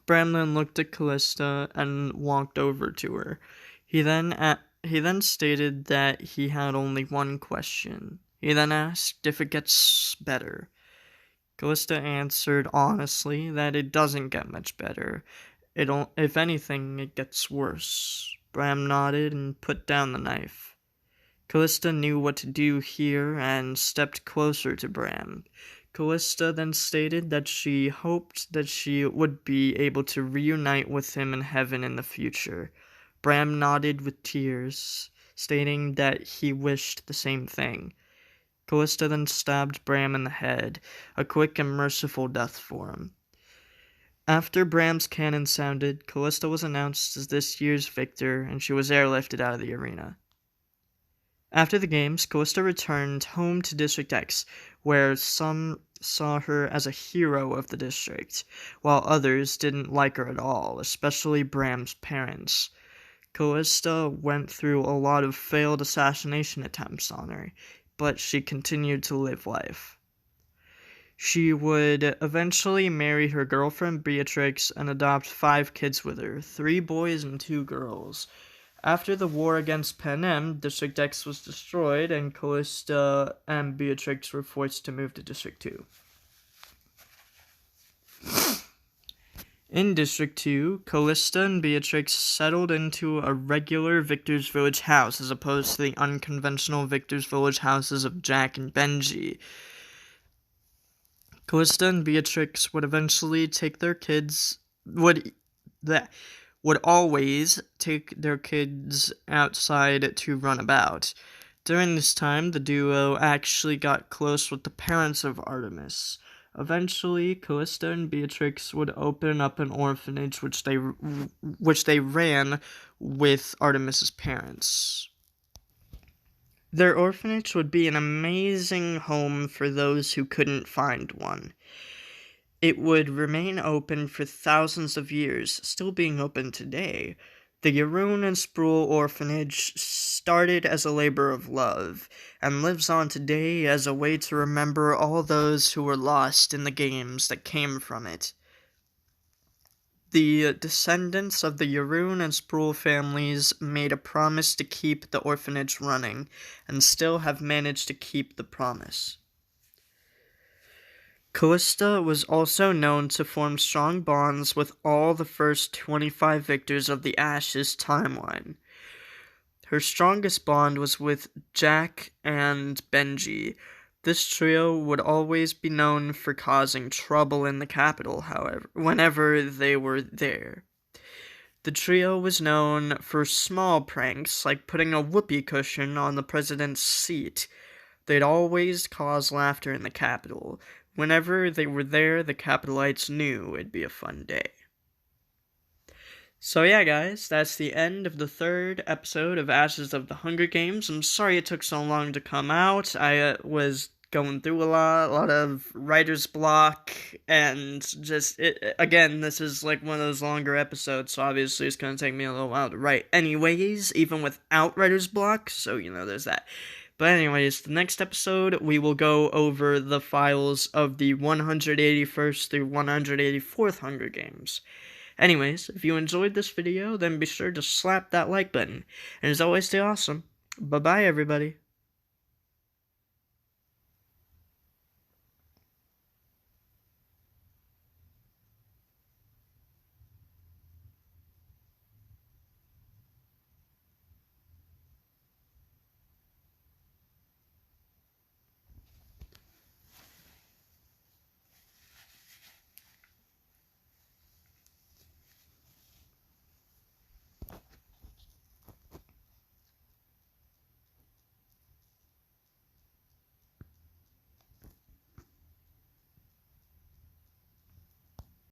Bram then looked at Callista and walked over to her. He then stated that he had only one question. He then asked if it gets better. Callista answered honestly that it doesn't get much better. If anything, it gets worse. Bram nodded and put down the knife. Callista knew what to do here and stepped closer to Bram. Callista then stated that she hoped that she would be able to reunite with him in heaven in the future. Bram nodded with tears, stating that he wished the same thing. Callista then stabbed Bram in the head, a quick and merciful death for him. After Bram's cannon sounded, Callista was announced as this year's victor, and she was airlifted out of the arena. After the games, Callista returned home to District X, where some saw her as a hero of the district, while others didn't like her at all, especially Bram's parents. Callista went through a lot of failed assassination attempts on her, but she continued to live life. She would eventually marry her girlfriend Beatrix and adopt 5 kids with her, 3 boys and 2 girls. After the war against Panem, District X was destroyed, and Callista and Beatrix were forced to move to District 2. In District 2, Callista and Beatrix settled into a regular Victor's Village house, as opposed to the unconventional Victor's Village houses of Jack and Benji. Callista and Beatrix would eventually take their kids, would always take their kids outside to run about. During this time, the duo actually got close with the parents of Artemis. Eventually, Callista and Beatrix would open up an orphanage which they ran with Artemis's parents. Their orphanage would be an amazing home for those who couldn't find one. It would remain open for thousands of years, still being open today. The Yaroon and Sproul Orphanage started as a labor of love, and lives on today as a way to remember all those who were lost in the games that came from it. The descendants of the Yaroon and Sproul families made a promise to keep the orphanage running, and still have managed to keep the promise. Callista was also known to form strong bonds with all the first 25 victors of the Ashes timeline. Her strongest bond was with Jack and Benji. This trio would always be known for causing trouble in the capital, however, whenever they were there. The trio was known for small pranks, like putting a whoopee cushion on the president's seat. They'd always cause laughter in the capital. Whenever they were there, the Capitolites knew it'd be a fun day. So yeah, guys, that's the end of the 3rd episode of Ashes of the Hunger Games. I'm sorry it took so long to come out. I was going through a lot of writer's block, and just, again, this is like one of those longer episodes, so obviously it's going to take me a little while to write anyways, even without writer's block, so, there's that. But anyways, the next episode, we will go over the files of the 181st through 184th Hunger Games. Anyways, if you enjoyed this video, then be sure to slap that like button. And as always, stay awesome. Bye-bye, everybody.